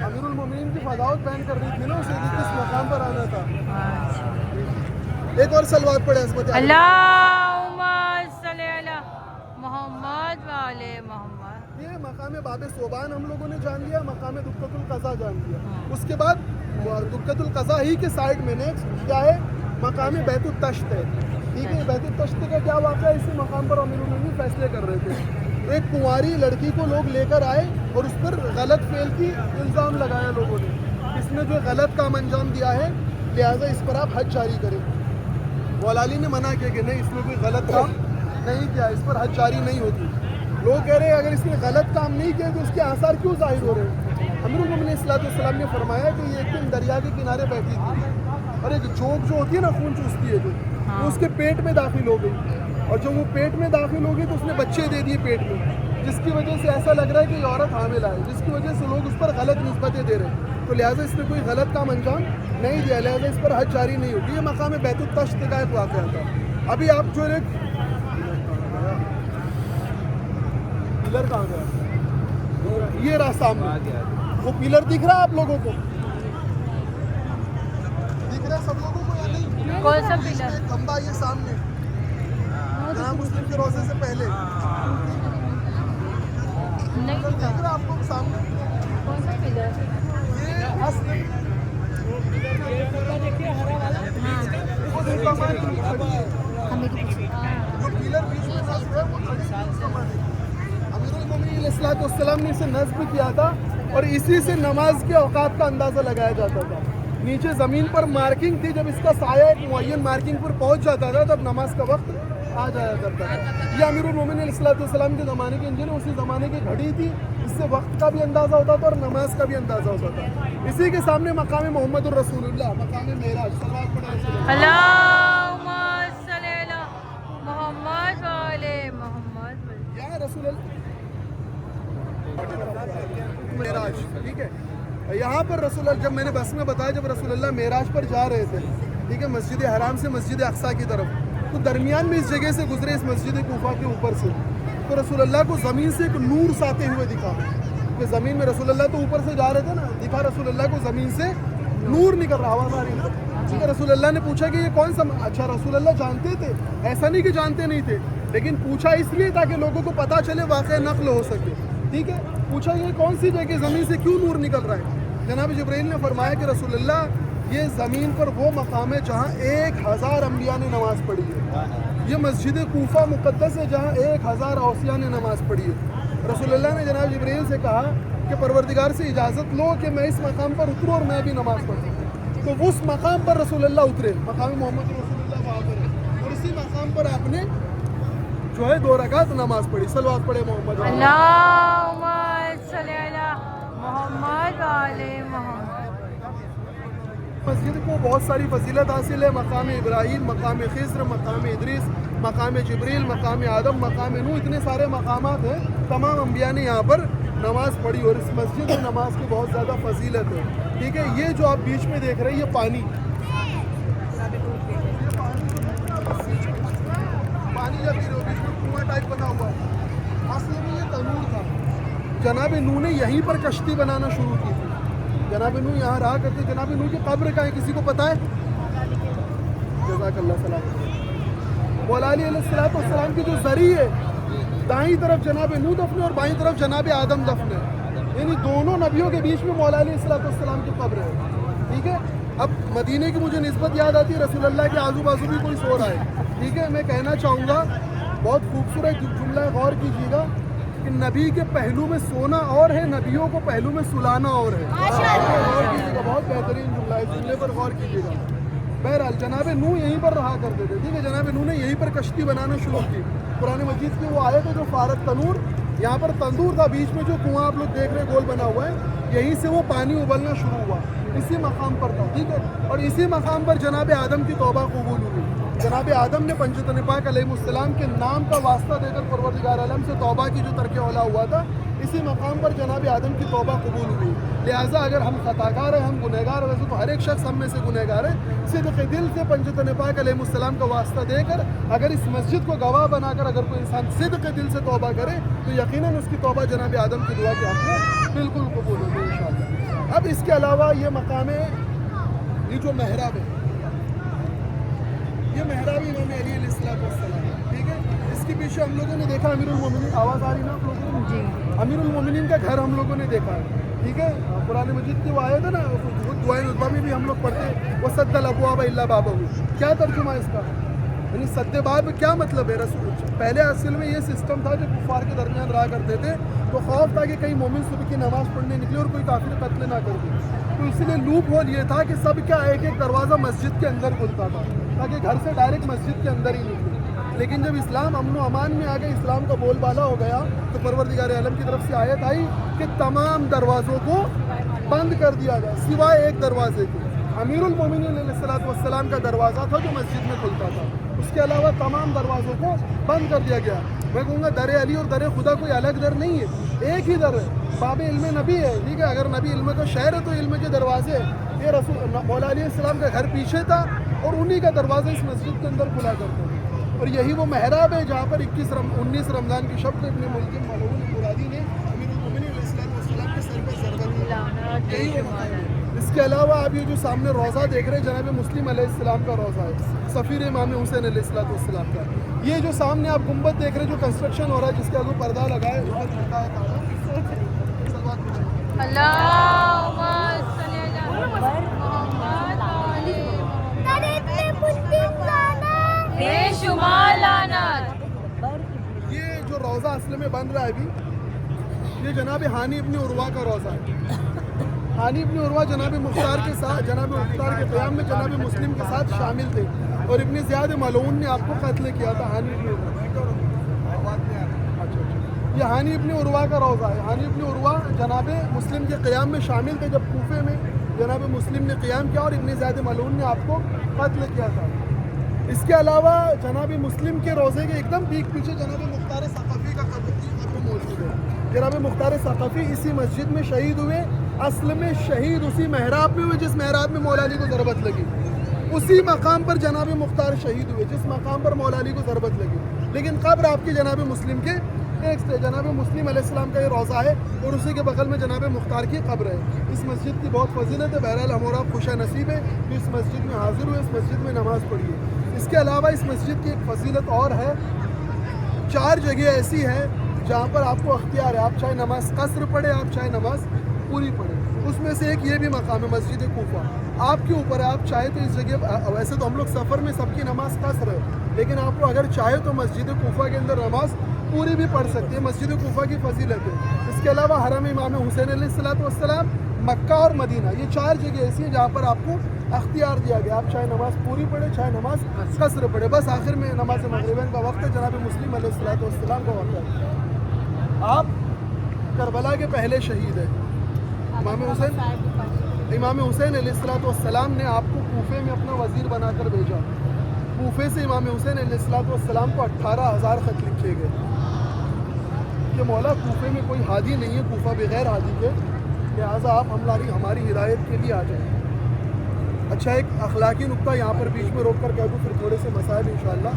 अमीरुल मोमिनीन की फदावत बयान कर रही थी ना उसे, किस मकाम पर आना था। एक और सलवात पढ़े हज़रत ये मकाम बाबे सोबान हम लोगों ने जान लिया, मकाम दुक्कतुल क़ज़ा जान लिया। उसके बाद दुक्कतुल क़ज़ा ही के साइड में नेक्स्ट क्या है? मकाम बैतुल तश्त है, ठीक है। बैतुल तश्त का क्या वाक़या है? इसी मकाम पर अमीरुल मोमिनीन फैसले कर रहे थे। एक कुंवारी लड़की को लोग लेकर आए और उस पर गलत फेल की इल्ज़ाम लगाया लोगों ने, इसने जो गलत काम अंजाम दिया है, लिहाजा इस पर आप हज जारी करें। मौला अली ने मना किया कि नहीं, इसने कोई गलत काम नहीं किया, इस पर हज जारी नहीं होती। लोग कह रहे हैं अगर इसने गलत काम नहीं किया तो उसके आसार क्यों ज़ाहिर हो रहे हैं? अमीरुल मोमिनीन अलैहिस्सलाम ने फरमाया कि ये एक दिन दरिया के किनारे बैठी थी और एक जोक जो होती है ना, खून चूसती है जो, वो उसके पेट में दाखिल हो गई, और जब वो पेट में दाखिल हो गई तो उसने बच्चे दे दिए पेट में, जिसकी वजह से ऐसा लग रहा है कि ये औरत हामिल है, जिसकी वजह से लोग उस पर गलत निस्बतें दे रहे हैं। तो लिहाजा इसने कोई गलत काम अंजाम नहीं दिया, लिहाजा इस पर हज जारी नहीं होगी। ये मकाम बैतुल तश्त का एक वाक़या था। अभी आप जो एक पिलर कहाँ गया? ये रहा सामने, वो पिलर दिख रहा है आप लोगों को? दिख रहा है सब लोगों को या नहीं? कौन सा पिलर? खंबा ये सामने, जहाँ मुस्लिम के रोज़े से पहले नहीं दिख रहा है आप लोग सामने? कौन सा पिलर? ये असल वो कमान खड़ी है, जो पिलर बीच में नस्ब है वो खड़ी कमान है। अमीरुल मोमिनीन अलैहिस्सलाम ने इसे नस्ब किया था और इसी से नमाज के औकात का अंदाज़ा लगाया जाता था। नीचे ज़मीन पर मार्किंग थी, जब इसका साया एक मुअय्यन मार्किंग पर पहुंच जाता था तब नमाज का वक्त आ जाया करता था। ये अमीरुल मोमिनीन अलैहिस्सलाम के ज़माने की इंजन, उसी ज़माने की घड़ी थी, इससे वक्त का भी अंदाज़ा होता था और नमाज का भी अंदाज़ा होता था। इसी के सामने मकाम मोहम्मद रसूलुल्लाह, मकाम मेराज, सल्लल्लाहु अलैहि वसल्लम। अल्लाहुम्मा सल्ली अला मोहम्मद व आले मोहम्मद। यहाँ में रसूल मेराज, ठीक है, यहाँ पर रसूल जब मैंने बस में बताया जब रसूलुल्लाह मेराज पर जा रहे थे, ठीक है, मस्जिद हराम से मस्जिद अक्सा की तरफ, तो दरमियान में इस जगह से गुजरे, इस मस्जिद कूफा के ऊपर से, तो रसूलुल्लाह को ज़मीन से एक नूर साते हुए दिखा, कि ज़मीन में रसूलुल्लाह तो ऊपर से जा रहे थे ना, दिखा रसूलुल्लाह को ज़मीन से नूर निकल रहा, आवाज़ आ रही है, ठीक है। रसूलुल्लाह ने पूछा कि ये कौन सा, अच्छा रसूलुल्लाह जानते थे, ऐसा नहीं कि जानते नहीं थे, लेकिन पूछा इसलिए ताकि लोगों को पता चले, वाक़ई नक़ल हो सके, ठीक है। पूछा ये कौन सी जगह, ज़मीन से क्यों नूर निकल रहा है। जनाब जिब्रील ने फरमाया कि रसूलुल्लाह ये ज़मीन पर वो मकाम है जहाँ 1000 अम्बिया ने नमाज़ पढ़ी है, ये मस्जिद कूफा मुक़द्दस है जहाँ 1000 औसिया ने नमाज़ पढ़ी है। रसूलुल्लाह ने जनाब जिब्रील से कहा कि परवरदिगार से इजाज़त लो कि मैं इस मकाम पर उतरूँ और मैं भी नमाज़ पढ़ूँ। तो उस मकाम पर रसूलुल्लाह उतरे, मकाम मोहम्मद रसूलुल्लाह वहाँ पर है, और इसी मकाम पर आपने जो है 2 रकात नमाज़ पढ़ी। सलवात पढ़े मोहम्मद अल्लाहुम्मा सल्ली अला मोहम्मद व आले मोहम्मद। मस्जिद को बहुत सारी फजीलत हासिल है, मकाम इब्राहीम, मकाम खिज़्र, मकाम इदरीस, मकाम जिब्रील, मकाम आदम, मकाम नूह, इतने सारे मकामात हैं, तमाम अम्बिया ने यहाँ पर नमाज़ पढ़ी, और इस मस्जिद में नमाज की बहुत ज़्यादा फजीलत है, ठीक है। ये जो आप बीच में देख रहे हैं ये पानी जब बीच में कुआं टाइप बना हुआ है, असल में ये तनूर था। जनाब नूह ने यहीं पर कश्ती बनाना शुरू की थी, जनाब नूह यहाँ रहा करते। जनाब नूह की कब्र कहाँ है, किसी को पता है? जज़ाकल्लाह सलाम। मौला अली अलैहिस्सलाम की जो ज़री है, दाईं तरफ जनाब नूह दफन है और बाईं तरफ जनाब आदम दफन है, यानी दोनों नबियों के बीच में मौला अली अलैहिस्सलाम की कब्र है, ठीक है। अब मदीने की मुझे निस्बत याद आती है, रसूलुल्लाह के आजू बाजू भी कोई सो रहा है, ठीक है। मैं कहना चाहूँगा, बहुत खूबसूरत जुमला, गौर कीजिएगा कि नबी के पहलू में सोना और है, नबियों को पहलू में सुलाना और है, गौर कीजिएगा, बहुत बेहतरीन जुमला है, जुमले पर गौर कीजिएगा। बहरहाल जनाब नूह यहीं पर रहा करते थे, ठीक है। जनाब नूह ने यहीं पर कश्ती बनाना शुरू की। कुरान मजीद की वो आयत है जो फारत तनूर, यहाँ पर तंदूर था, बीच में जो कुआं आप लोग देख रहे हैं गोल बना हुआ है, यहीं से वो पानी उबलना शुरू हुआ, इसी मकाम पर था, ठीक है। और इसी मकाम पर जनाब आदम की तौबा कबूल हुई। जनाब आदम ने पंजतन पाक अलैहिस्सलाम के नाम का वास्ता देकर परवरदिगार आलम से तौबा की जो तरक औला हुआ था, इसी मकाम पर जनाब आदम की तौबा कबूल हुई। लिहाजा अगर हम खताकार हैं, हम गुनहगार, वैसे तो हर एक शख्स हम में से गुनहगार है, सिद्क़ दिल से पंजतन पाक अलैहिस्सलाम का वास्ता देकर अगर इस मस्जिद को गवाह बनाकर अगर कोई इंसान सिद्क़ दिल से तौबा करे तो यकीनन उसकी तौबा जनाब आदम की दुआ के हक़ में बिल्कुल कबूल होगी इंशाअल्लाह। अब इसके अलावा ये मकाम है, ये जो महराब है, ये महराब इमाम अली अलैहिस्सलाम, ठीक है। इसके पीछे हम लोगों ने देखा अमीरुल मोमिनीन, आवाज़ आ रही ना आप लोगों को जी, अमीरुल मोमिनीन का घर हम लोगों ने देखा है, ठीक है। कुरान मजीद की वो आयत है ना, दुआए नुज़बा में भी हम लोग पढ़ते हैं, वो सद्दल अबवाब इल्ला बाबहू, क्या तर्जुमा है इसका, यानी सद्दे बाब क्या मतलब है। पहले असल में ये सिस्टम था जो कुफ़ार के दरमियान रहा करते थे, तो खौफ था कि कहीं मोमिन सुबह की नमाज़ पढ़ने निकले और कोई काफिर कत्ल ना कर दे, तो इसलिए लूप होल ये था कि सब क्या एक एक दरवाज़ा मस्जिद के अंदर खुलता था ताकि घर से डायरेक्ट मस्जिद के अंदर ही निकले। लेकिन जब इस्लाम अमन व अमान में आ गया, इस्लाम का बोलबाला हो गया, तो परवरदिगार आलम की तरफ से आयत आई कि तमाम दरवाज़ों को बंद कर दिया गया सिवाय एक दरवाजे के। अमीरुल मोमिनीन अलैहिस्सलाम का दरवाज़ा था जो मस्जिद में खुलता था, उसके अलावा तमाम दरवाज़ों को बंद कर दिया गया। मैं कहूँगा दर अली और दर खुदा कोई अलग दर नहीं है, एक ही दर है, बाब इल्म नबी है, ठीक है। अगर नबी इल्म का शहर है तो इल्म के दरवाजे, ये रसूल मौला अली अलैहिस्सलाम का घर पीछे था और उन्हीं का दरवाज़ा इस मस्जिद के अंदर खुला करता था। और यही वो महराब है जहाँ पर 19 रमज़ान की शब को इब्ने मुल्ज़िम मलऊन मुरादी ने अमीरुल मोमिनीन अलैहिस्सलाम के सर पर ज़रबत दी। इसके अलावा आप ये जो सामने रोज़ा देख रहे हैं जनाब मुस्लिम अलैहिस्सलाम का रोज़ा है, सफ़ीर इमाम हुसैन अलैहिस्सलाम का। ये जो सामने आप गुंबद देख रहे हैं जो कंस्ट्रक्शन हो रहा है, जिसके आगे पर्दा लगा है, ऊपर लिखा है अल्लाहुम्मा सल्ली अला मोहम्मद बेशुमार लानत। ये जो रोज़ा असल में बन रहा है अभी, ये जनाब हानी इब्ने उर्वा का रोज़ा है। हानी इब्ने उर्वा जनाब मुख्तार के साथ, जनाब मुख्तार के क़याम में जनाब मुस्लिम के साथ शामिल थे और इब्ने ज़ियाद मलऊन ने आपको कत्ल किया था। हानी इब्ने उर्वा, अच्छा, ये हानी इब्ने उर्वा का रोज़ा है। हानी इब्ने उर्वा जनाब मुस्लिम के क़याम में शामिल थे जब कूफे में जनाब मुस्लिम ने क़याम किया और इब्ने ज़ियाद मलऊन ने आपको कत्ल किया था। اس کے علاوہ جناب مسلم کے روزے کے एकदम ठीक पीछे जनाब मुख्तार सक़ाफ़ी का कब्र मौजूद है। जनाब मुख्तार सक़ाफ़ी इसी मस्जिद में शहीद हुए। असल में शहीद उसी महराब में हुए जिस महराब में मौला अली को ज़रबत लगी। उसी मकाम पर जनाब मुख्तार शहीद हुए जिस मकाम पर मौला अली को ज़रबत लगी। लेकिन कब्र आपकी जनाब मुस्लिम के नेक्स्ट है। जनाब मुस्लिम अलैहिस्सलाम का ये रोज़ा है और उसी के बगल में जनाब मुख्तार की कब्र है। इस मस्जिद की बहुत फजीलत है। बहरहाल हम और आप खुश नसीब है कि इस मस्जिद में हाजिर हुए, इस मस्जिद में नमाज़ पढ़ी है। इसके अलावा इस मस्जिद की एक फजीलत और है, 4 जगह ऐसी हैं जहाँ पर आपको अख्तियार है, आप चाहे नमाज कसर पढ़े, आप चाहे नमाज पूरी पढ़े। उसमें से एक ये भी मकाम है मस्जिद कूफा, आपके ऊपर है। आप चाहे तो इस जगह, वैसे तो हम लोग सफ़र में सबकी नमाज कसर है, लेकिन आपको अगर चाहे तो मस्जिद कूफा के अंदर नमाज पूरी भी पढ़ सकती है। मस्जिद कूफा की फजीलत है। इसके अलावा हरम इमाम हुसैन अलैहिस्सलाम, मक्का और मदीना, ये 4 जगह ऐसी हैं जहाँ पर आपको अख्तियार दिया गया, आप चाहे नमाज पूरी पढ़े चाहे नमाज कसर पढ़े। बस आखिर में नमाज मगरिबन का वक्त है, जनाब मुस्लिम अलैहिस्सलाम का वक्त है। आप करबला के पहले शहीद है। इमाम हुसैन अलैहिस्सलाम ने आपको कूफे में अपना वज़ीर बनाकर भेजा। कूफे से इमाम हुसैन अलैहिस्सलाम को 18,000 ख़त लिखे गए कि मौला कूफे में कोई हादी नहीं है, कूफा बगैर हादी के, लिहाजा आप हमारी हिदायत के लिए आ जाए। अच्छा, एक अखलाकी नुक्ता यहाँ पर बीच में रोक कर कह दूँ, फिर थोड़े से मसाइल इंशाअल्लाह।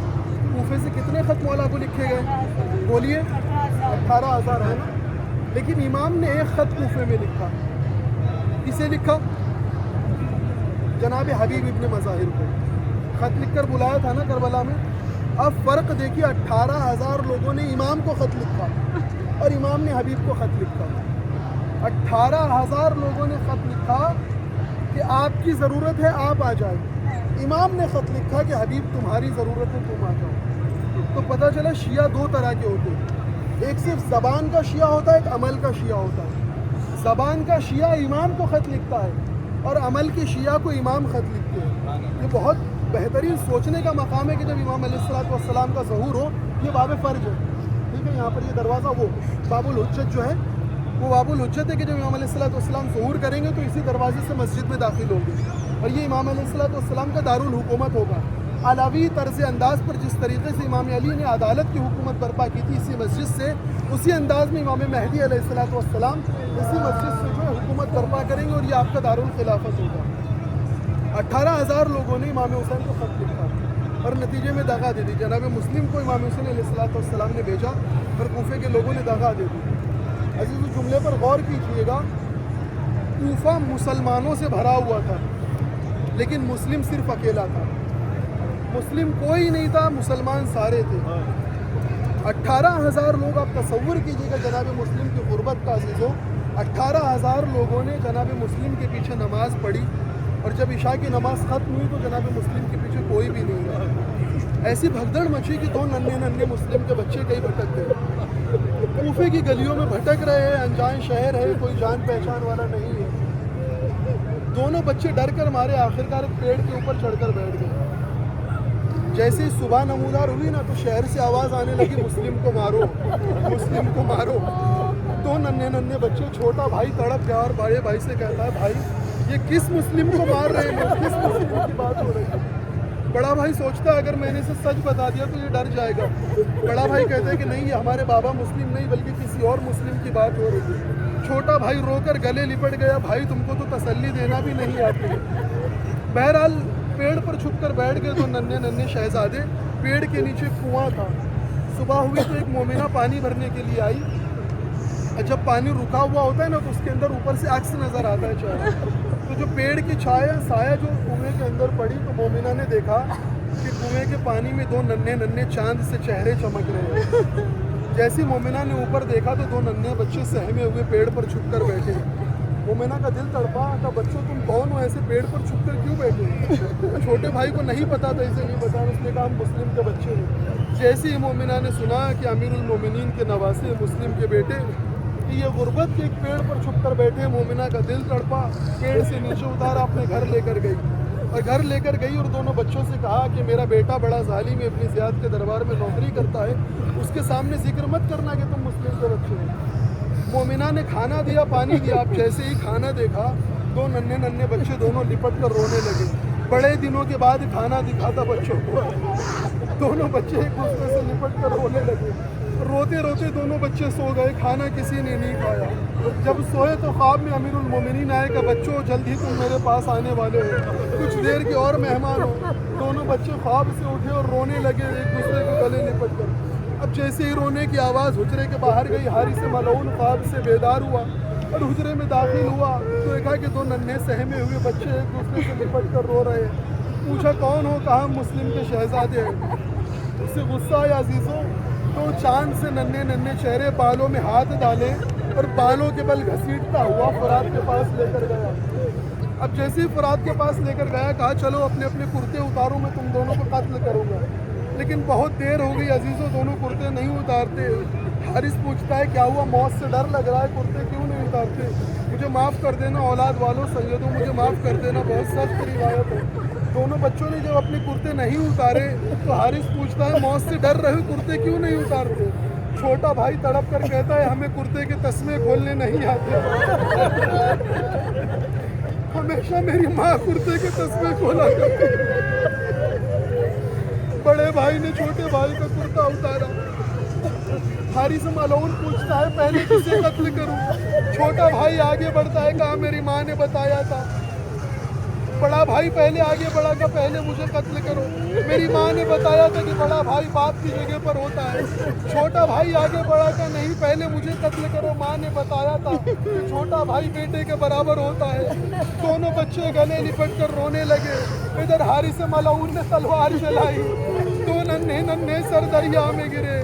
कूफे से कितने ख़त मौला को लिखे गए? बोलिए। 18,000 है ना। लेकिन इमाम ने एक ख़त कूफे में लिखा। किसे लिखा? जनाब हबीब इब्न मज़ाहिर को ख़त लिख कर बुलाया था ना करबला में। अब फ़र्क देखिए, 18,000 लोगों ने इमाम को ख़त लिखा और इमाम ने हबीब को ख़त लिखा। 18,000 लोगों ने ख़त लिखा कि आपकी ज़रूरत है, आप आ जाए। इमाम ने ख़त लिखा कि हबीब तुम्हारी ज़रूरत है, तुम आ जाओ। तो पता चला शिया 2 तरह के होते हैं, एक सिर्फ ज़बान का शिया होता है, एक अमल का शिया होता है। ज़बान का शिया इमाम को ख़त लिखता है और अमल के शिया को इमाम ख़त लिखते हैं। ये बहुत बेहतरीन सोचने का मकाम है कि जब इमाम अलैहिस्सलाम का ज़हूर हो, ये बाब फ़र्ज है। ठीक है, यहाँ पर ये दरवाज़ा, वो बाबुल हुज्जत जो है, वो बाबुल हुज्जत है कि जब इमाम अलैहिस्सलाम ज़हूर करेंगे तो इसी दरवाजे से मस्जिद में दाखिल होंगे और ये इमाम अलैहिस्सलाम का दारुल हुकूमत होगा। अलावी तर्ज़ अंदाज़ पर जिस तरीके से इमाम अली ने अदालत की हुकूमत बर्पा की थी इसी मस्जिद से, उसी अंदाज़ में इमाम महदी अलैहिस्सलाम इसी मस्जिद से जो है हुकूमत बर्पा करेंगे और ये आपका दारुल खिलाफत होगा। 18,000 लोगों ने इमाम हुसैन को ख़त लिखा और नतीजे में दगा दे दी। जनाब मुस्लिम को इमाम हुसैन अलैहिस्सलाम ने भेजा और कूफे के लोगों ने दगा दे दी। अजीज़, उस जुमले पर गौर कीजिएगा, कूफा मुसलमानों से भरा हुआ था लेकिन मुस्लिम सिर्फ अकेला था। मुस्लिम कोई नहीं था, मुसलमान सारे थे। 18,000 लोग, आप तसव्वुर कीजिएगा जनाब मुस्लिम की गुर्बत का। अजीज़ों, 18,000 लोगों ने जनाब मुस्लिम के पीछे नमाज़ पढ़ी और जब इशा की नमाज़ ख़त्म हुई तो जनाब मुस्लिम के पीछे कोई भी नहीं रहा। ऐसी भगदड़ मची कि 2 नन्हे मुस्लिम के बच्चे कहीं भटक गए। कूफे की गलियों में भटक रहे हैं, अनजान शहर है, कोई जान पहचान वाला नहीं है। दोनों बच्चे डर कर मारे आखिरकार एक पेड़ के ऊपर चढ़कर बैठ गए। जैसे ही सुबह नमूदार हुई ना तो शहर से आवाज़ आने लगी, मुस्लिम को मारो, मुस्लिम को मारो। 2 नन्हे बच्चे, छोटा भाई तड़प गया और बड़े भाई से कहता है, भाई ये किस मुस्लिम को मार रहे हैं, किस मुस्लिम की बात हो रही है? बड़ा भाई सोचता है अगर मैंने इसे सच बता दिया तो ये डर जाएगा। बड़ा भाई कहता है कि नहीं, ये हमारे बाबा मुस्लिम नहीं बल्कि किसी और मुस्लिम की बात हो रही है। छोटा भाई रोकर गले लिपट गया, भाई तुमको तो तसल्ली देना भी नहीं आती है। बहरहाल पेड़ पर छुप कर बैठ गए तो नन्हे शहजादे। पेड़ के नीचे कुआं था। सुबह हुई तो एक मोमिना पानी भरने के लिए आई। जब पानी रुका हुआ होता है ना तो उसके अंदर ऊपर से अक्स नज़र आता है चाहे। तो जो पेड़ की साया जो कुएं के अंदर पड़ी तो मोमिना ने देखा कि कुएं के पानी में 2 नन्हे चांद से चेहरे चमक रहे हैं। जैसी मोमिना ने ऊपर देखा तो 2 नन्हे बच्चे सहमे हुए पेड़ पर छुप कर बैठे। मोमिना का दिल तड़पा, कहा बच्चों तुम कौन हो, ऐसे पेड़ पर छुप कर क्यों बैठे? छोटे भाई को नहीं पता था, इसे नहीं पता, उसने कहा हम मुस्लिम के बच्चे हैं। जैसे ही मोमिना ने सुना कि अमीरुल मोमिनीन के नवासे मुस्लिम के बेटे कि ये गुर्बत के एक पेड़ पर छुप कर बैठे, मोमिना का दिल तड़पा, पेड़ से नीचे उतारा, अपने घर लेकर गई और घर लेकर गई और दोनों बच्चों से कहा कि मेरा बेटा बड़ा जालिम है, अपनी ज़ियाद के दरबार में नौकरी करता है, उसके सामने जिक्र मत करना कि तुम मुस्लिम के बच्चे हो। मोमिना ने खाना दिया, पानी दिया। आप जैसे ही खाना देखा 2 नन्हे बच्चे दोनों लिपट कर रोने लगे। बड़े दिनों के बाद खाना दिखाता बच्चों को। दोनों बच्चे एक दूसरे से लिपट कर रोने लगे। रोते रोते दोनों बच्चे सो गए, खाना किसी ने नहीं खाया। जब सोए तो ख्वाब में अमीरुल मोमिनीन आए कि बच्चों जल्द ही तुम मेरे पास आने वाले हो, कुछ देर के और मेहमान हो। दोनों बच्चे ख्वाब से उठे और रोने लगे एक दूसरे के गले लिपट कर। अब जैसे ही रोने की आवाज़ हुजरे के बाहर गई, हारिस मलऊन ख्वाब से बेदार हुआ और हुजरे में दाखिल हुआ तो देखा कि दो नन्हे सहमे हुए बच्चे एक दूसरे से लिपट कर रो रहे। पूछा कौन हो, कहा मुस्लिम के शहजादे हैं। उससे गुस्सा आया अजीज़ों, तो चांद से नन्हे नन्हे चेहरे बालों में हाथ डाले और बालों के बल घसीटता हुआ फरात के पास लेकर गया। अब जैसे ही फरात के पास लेकर गया, कहा चलो अपने अपने कुर्ते उतारो, मैं तुम दोनों को कत्ल करूँगा। लेकिन बहुत देर हो गई अजीज़ों, दोनों कुर्ते नहीं उतारते। हारिस पूछता है क्या हुआ, मौत से डर लग रहा है, कुर्ते क्यों नहीं उतारते? मुझे माफ़ कर देना औलाद वालों, सैयदों मुझे माफ़ कर देना, बहुत सख्त रिवायत है। दोनों बच्चों ने जब अपने कुर्ते नहीं उतारे तो हारिस पूछता है मौत से डर रहे, कुर्ते क्यों नहीं उतारते? छोटा भाई तड़प कर कहता है हमें कुर्ते के तस्मे खोलने नहीं आते। हमेशा मेरी माँ कुर्ते के तस्मे खोला करती। बड़े भाई ने छोटे भाई का कुर्ता उतारा। हारिस मलऊन पूछता है पहले किसे कत्ल करूं? छोटा भाई आगे बढ़ता है, कहा मेरी माँ ने बताया था। बड़ा भाई पहले आगे बढ़ा, का पहले मुझे कत्ल करो, मेरी माँ ने बताया था कि बड़ा भाई बाप की जगह पर होता है। छोटा भाई आगे बढ़ा, का नहीं पहले मुझे कत्ल करो, माँ ने बताया था कि छोटा भाई बेटे के बराबर होता है। दोनों बच्चे गले लिपट कर रोने लगे। इधर हारिस मलऊन ने तलवार चलाई, दो नन्हे नन्हे सर दरिया में गिरे।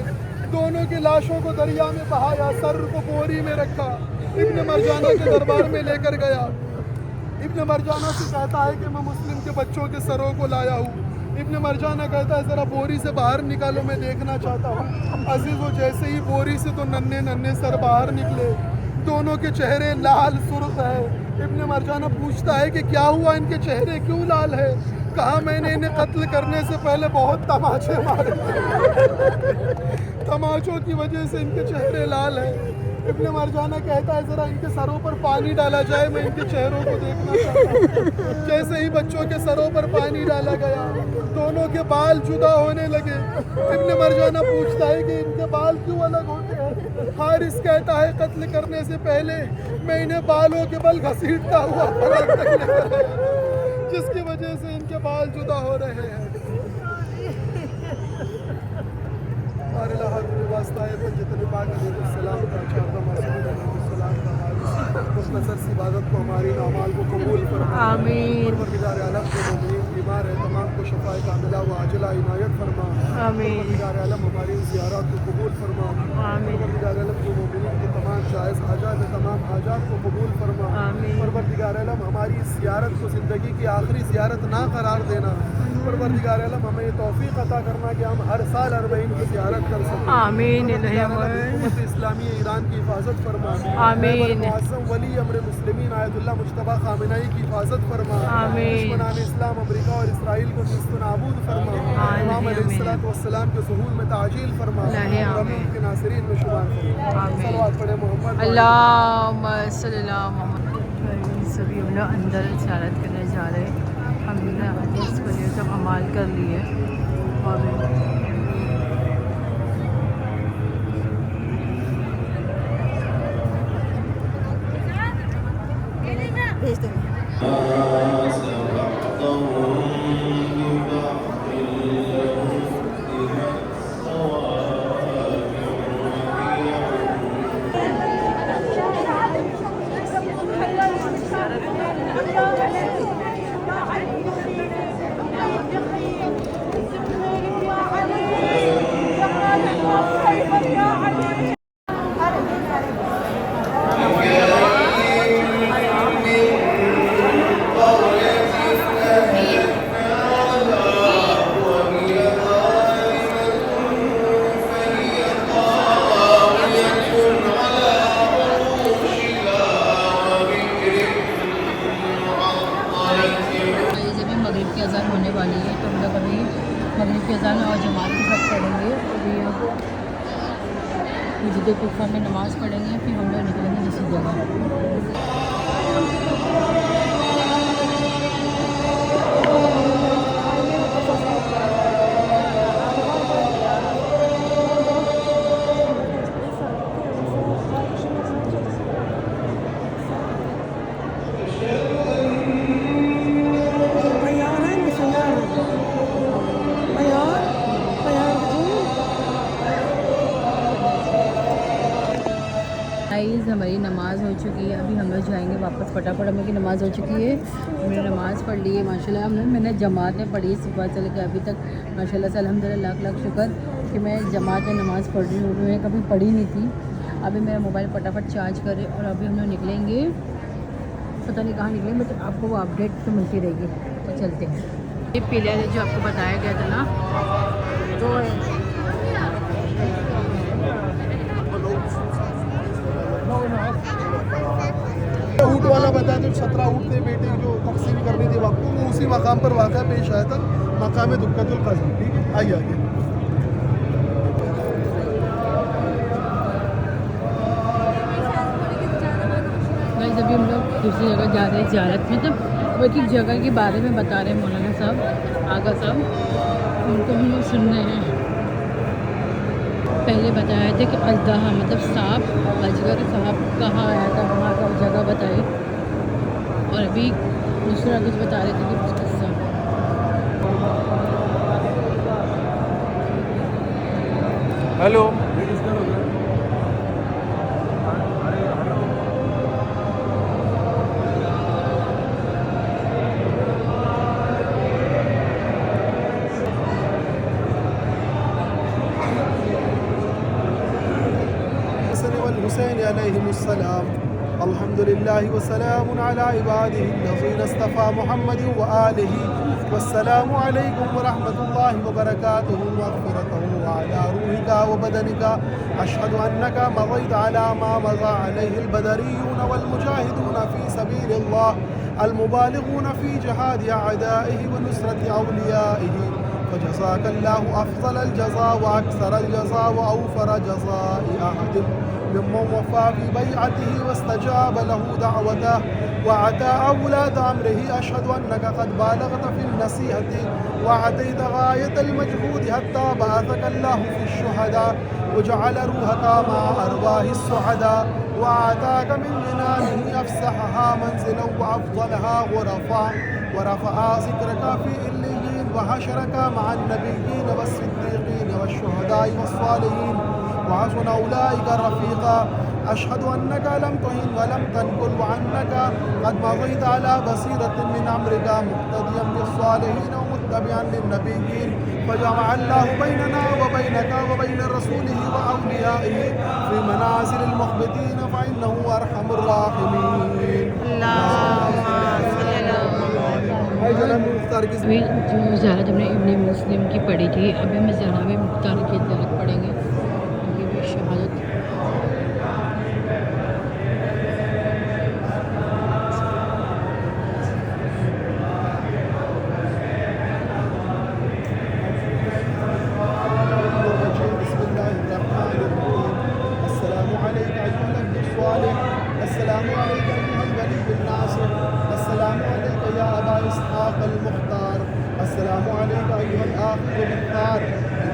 दोनों की लाशों को दरिया में बहाया, सर को बोरी में रखा, इब्न मरजाना के दरबार में लेकर गया। इब्न मरजाना से कहता है कि मैं मुस्लिम के बच्चों के सरों को लाया हूँ। इब्न मरजाना कहता है ज़रा बोरी से बाहर निकालो, मैं देखना चाहता हूँ। अजीज़ वो जैसे ही बोरी से तो नन्हे नन्हे सर बाहर निकले, दोनों के चेहरे लाल सुर्ख है। इब्न मरजाना पूछता है कि क्या हुआ, इनके चेहरे क्यों लाल है? कहा मैंने इन्हें कत्ल करने से पहले बहुत तमाचे मारे, तमाचों की वजह से इनके चेहरे लाल है। इब्न मरजाना कहता है ज़रा इनके सरों पर पानी डाला जाए, मैं इनके चेहरों को देखना चाहता हूँ। जैसे ही बच्चों के सरों पर पानी डाला गया, दोनों के बाल जुदा होने लगे। इब्न मरजाना पूछता है कि इनके बाल क्यों अलग होते हैं? हारिस कहता है कत्ल करने से पहले मैं इन्हें बालों के बल घसीटता हुआ फरार तक लेकर गया, जिसकी वजह से इनके बाल जुदा हो रहे हैं। जितने मुख्तसर सी इबादत को हमारी अमाल को कबूल फरमा। आमीन। परवरदिगार आलम जो मुमिनीन बीमार है तमाम को शफाए कामिला व आजिला इनायत फरमा। आमीन। परवरदिगार आलम हमारी ज़ियारत को कबूल फरमा। आमीन। परवरदिगार आलम जो मुमिनीन के तमाम जायज़ हाजात है तमाम हाजात को कबूल फरमा। आमीन। परवरदिगार आलम हमारी इस ज़ियारत को ज़िंदगी की आखिरी ज़ियारत ना करार देना। परवरदिगार आलम हमें ये तौफीक अता करना कि हम हर साल 40 की ज़ियारत कर सकें। आमीन। हुकूमत इस्लामी ईरान की हिफाजत फरमा। आमीन। मुअज़्ज़म वली अम्र मुस्लिमीन आयतुल्लाह मुज्तबा खामेनी की हिफाजत फरमा। आमीन। दुश्मनान इस्लाम अमेरिका और इसराइल को निस्त नाबूद फरमा। इमाम अलैहिस्सलाम के ज़ुहूर में ताजील फरमा। रमज़ान के नासिरीन में शुमार फरमा। सल्लल्लाहु अलैहि मोहम्मद अल्लाहुम्मा सल्ली अला मोहम्मद। सभी हम लोग अंदर ज़ियारत करने जा रहे हैं। हमने हदीस को ये सब अमाल कर लिए और भेज देंगे। अज़ान होने वाली है तो हम लोग अभी मगरिब की अज़ान और जमात के साथ पढ़ेंगे। अभी मस्जिद कुफा में नमाज़ पढ़ेंगे, फिर हम लोग निकलेंगे दूसरी जगह। हमारी नमाज़ हो चुकी है, अभी हम लोग जाएंगे वापस। फटाफट हम लोग की नमाज़ हो चुकी है, हमने नमाज़ पढ़ ली है माशाल्लाह। मैंने जमात में पढ़ी सुबह चल के अभी तक माशाल्लाह से अल्हम्दुलिल्लाह, लाख लाख शुक्र कि मैं जमात में नमाज़ पढ़ रही हूँ। मैं कभी पढ़ी नहीं थी। अभी मेरा मोबाइल फटाफट चार्ज करे और अभी हम लोग निकलेंगे, पता नहीं कहाँ निकलेंगे, बट आपको वो अपडेट तो मिलती रहेगी। तो चलते हैं। ये पीला जो आपको बताया गया था ना, तो ऊँट वाला बताया जो 17 ऊँट थे बेटे जो तकसीम करनी थी वक्त, वो उसी मकाम पर वाक़या पेश आया था, मकाम दुक्कतुल क़ज़ा। ठीक है, आइए आगे। गाइस अभी हम लोग दूसरी जगह जा रहे हैं ज़ियारत में, मतलब वो एक जगह के बारे में बता रहे हैं मौलाना साहब, आगा साहब, उनको हम लोग सुन रहे हैं। पहले बताया था कि अजदहा मतलब सांप, अजगर सांप कहाँ आया था, वहाँ का जगह बताई, और अभी दूसरा कुछ बता रहे थे कि कुछ किस्सा। हेलो, والحسين عليهم السلام. الحمد لله وسلام على عباده الذين اصطفى محمد وآله. والسلام عليكم ورحمة الله وبركاته ومغفرته وعلى روحك وبدنك. أشهد أنك مضيت على ما مضى عليه البدريون والمجاهدون في سبيل الله المبالغون في جهاد أعدائه ونصرة أوليائه. فجزاك الله أفضل الجزاء وأكثر الجزاء وأوفر جزاء أحد ممن وفى ببيعته واستجاب له دعوته وأتى أولاد أمره. أشهد أنك قد بالغت في النصيحة وأتيت غاية المجهود حتى بعثك الله في الشهداء وجعل روحك مع أرواح السعداء وآتاك من جنانه أفسحها منزلا وأفضلها غرفا ورفع ذكرك في إليين وحشرك مع النبيين والصديقين والشهداء والصالحين وحسن أولئك رفيقا. أشهد أنك لم تهن ولم تنكل وأنك قد مضيت على بصيرة من أمرك مقتديا بالصالحين ومتبعا للنبيين. فجمع الله بيننا وبينك وبين رسوله وأوليائه في منازل المخبتين فإنه أرحم الراحمين. अभी जो ज़्यादा हमने इब्न मुस्लिम की पढ़ी थी, अभी हम जनाब मुख्तार की ज़्यारत पढ़ेंगे, उनकी भी शहादत। السلام عليك أيها النبي الصالح. السلام عليك أيها الولي الناصر. السلام عليك يا أبا إسحاق المختار. السلام عليك أيها الآخذ بالثار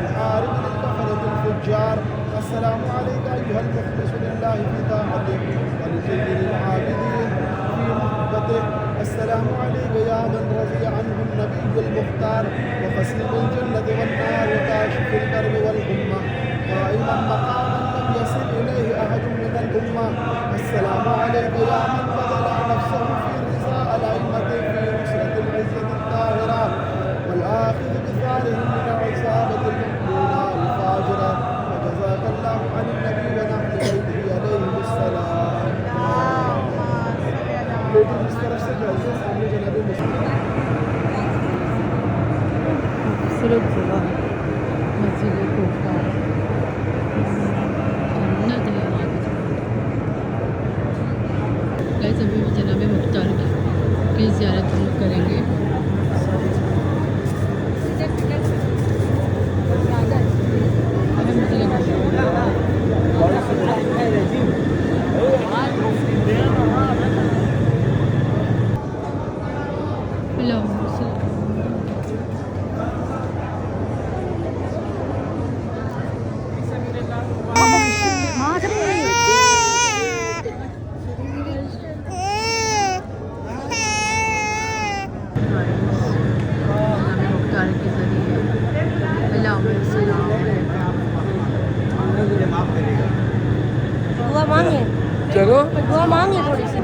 الحارب للكفرة الفجار. السلام عليك أيها المخلص لله في طاعته ولسيد العابدين في محبته. السلام عليك يا من رضي عنه النبي المختار وقسيم الجنة والنار وكاشف الكرب والغمة قائما مقاما لم يصل إليه أحد من الأمة. السلام عليك يا من بذل نفسه في رضا الأئمة في نصرة العزة الطاهرة والآخذ بثارهم من عصابة المقبولة الفاجرة. وجزاك الله عن النبي ونحن بيته عليهم السلام. لیکن اس طرف سے جائزے سامنے جناب مسلم खूबसूरत जगह मस्जिद कोफा जन्नत है वहाँ की जगह। गाइस अभी भी जनाब मुख्तार की ज़ियारत हम लोग करेंगे। दुआ मांगे चलो दुआ मांग ली थोड़ी सी.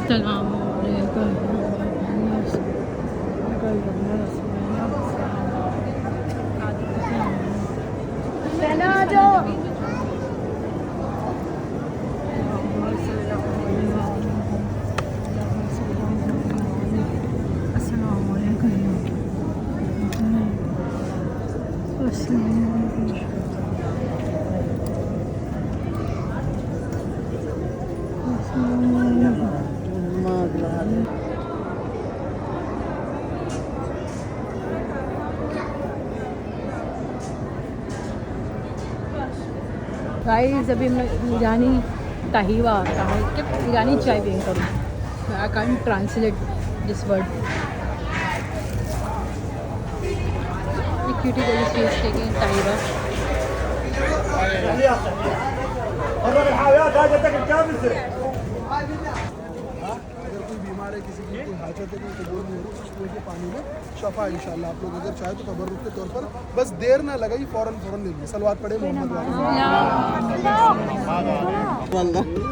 السلام علیکم. गाइस अभी मैं ईरानी कहवा ईरानी चाय पियेंगे करूँ. I can't translate this word. Cutie वाली चीज़ टेकिंग कहवा. अगर कोई बीमार है, किसी की कोई हाजत है, कोई कबूल नहीं हो रही, कुछ के पानी में शफा इंशाल्लाह. आप लोग अगर चाहे तो तबर्रुक के तौर पर बस देर ना लगाई, फौरन ले लीजिए. सलवात पढ़े मोहम्मद वाले.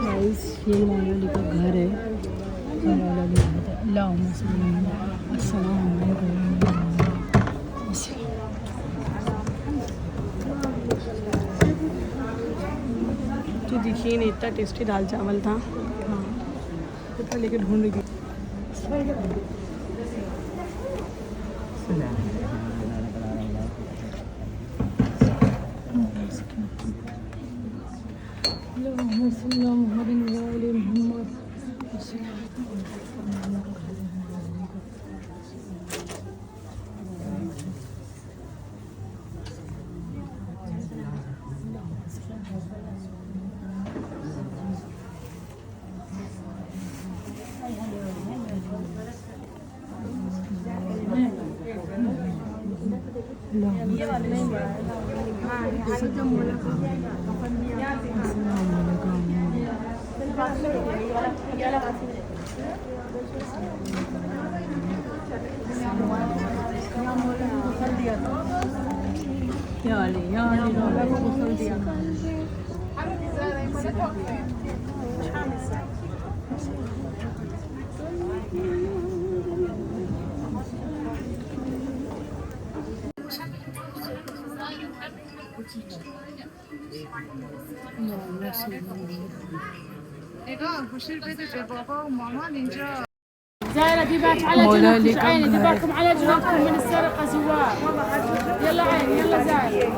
गाइस ये मौलवी का घर है. तो देखिए नहीं इतना टेस्टी दाल चावल था. हाँ कितना लेके ढूंढ रही थी. زايرة ديباك على جنبك عيني ديباكم على جنبكم من السرقة زوار. يلا عيني يلا زاير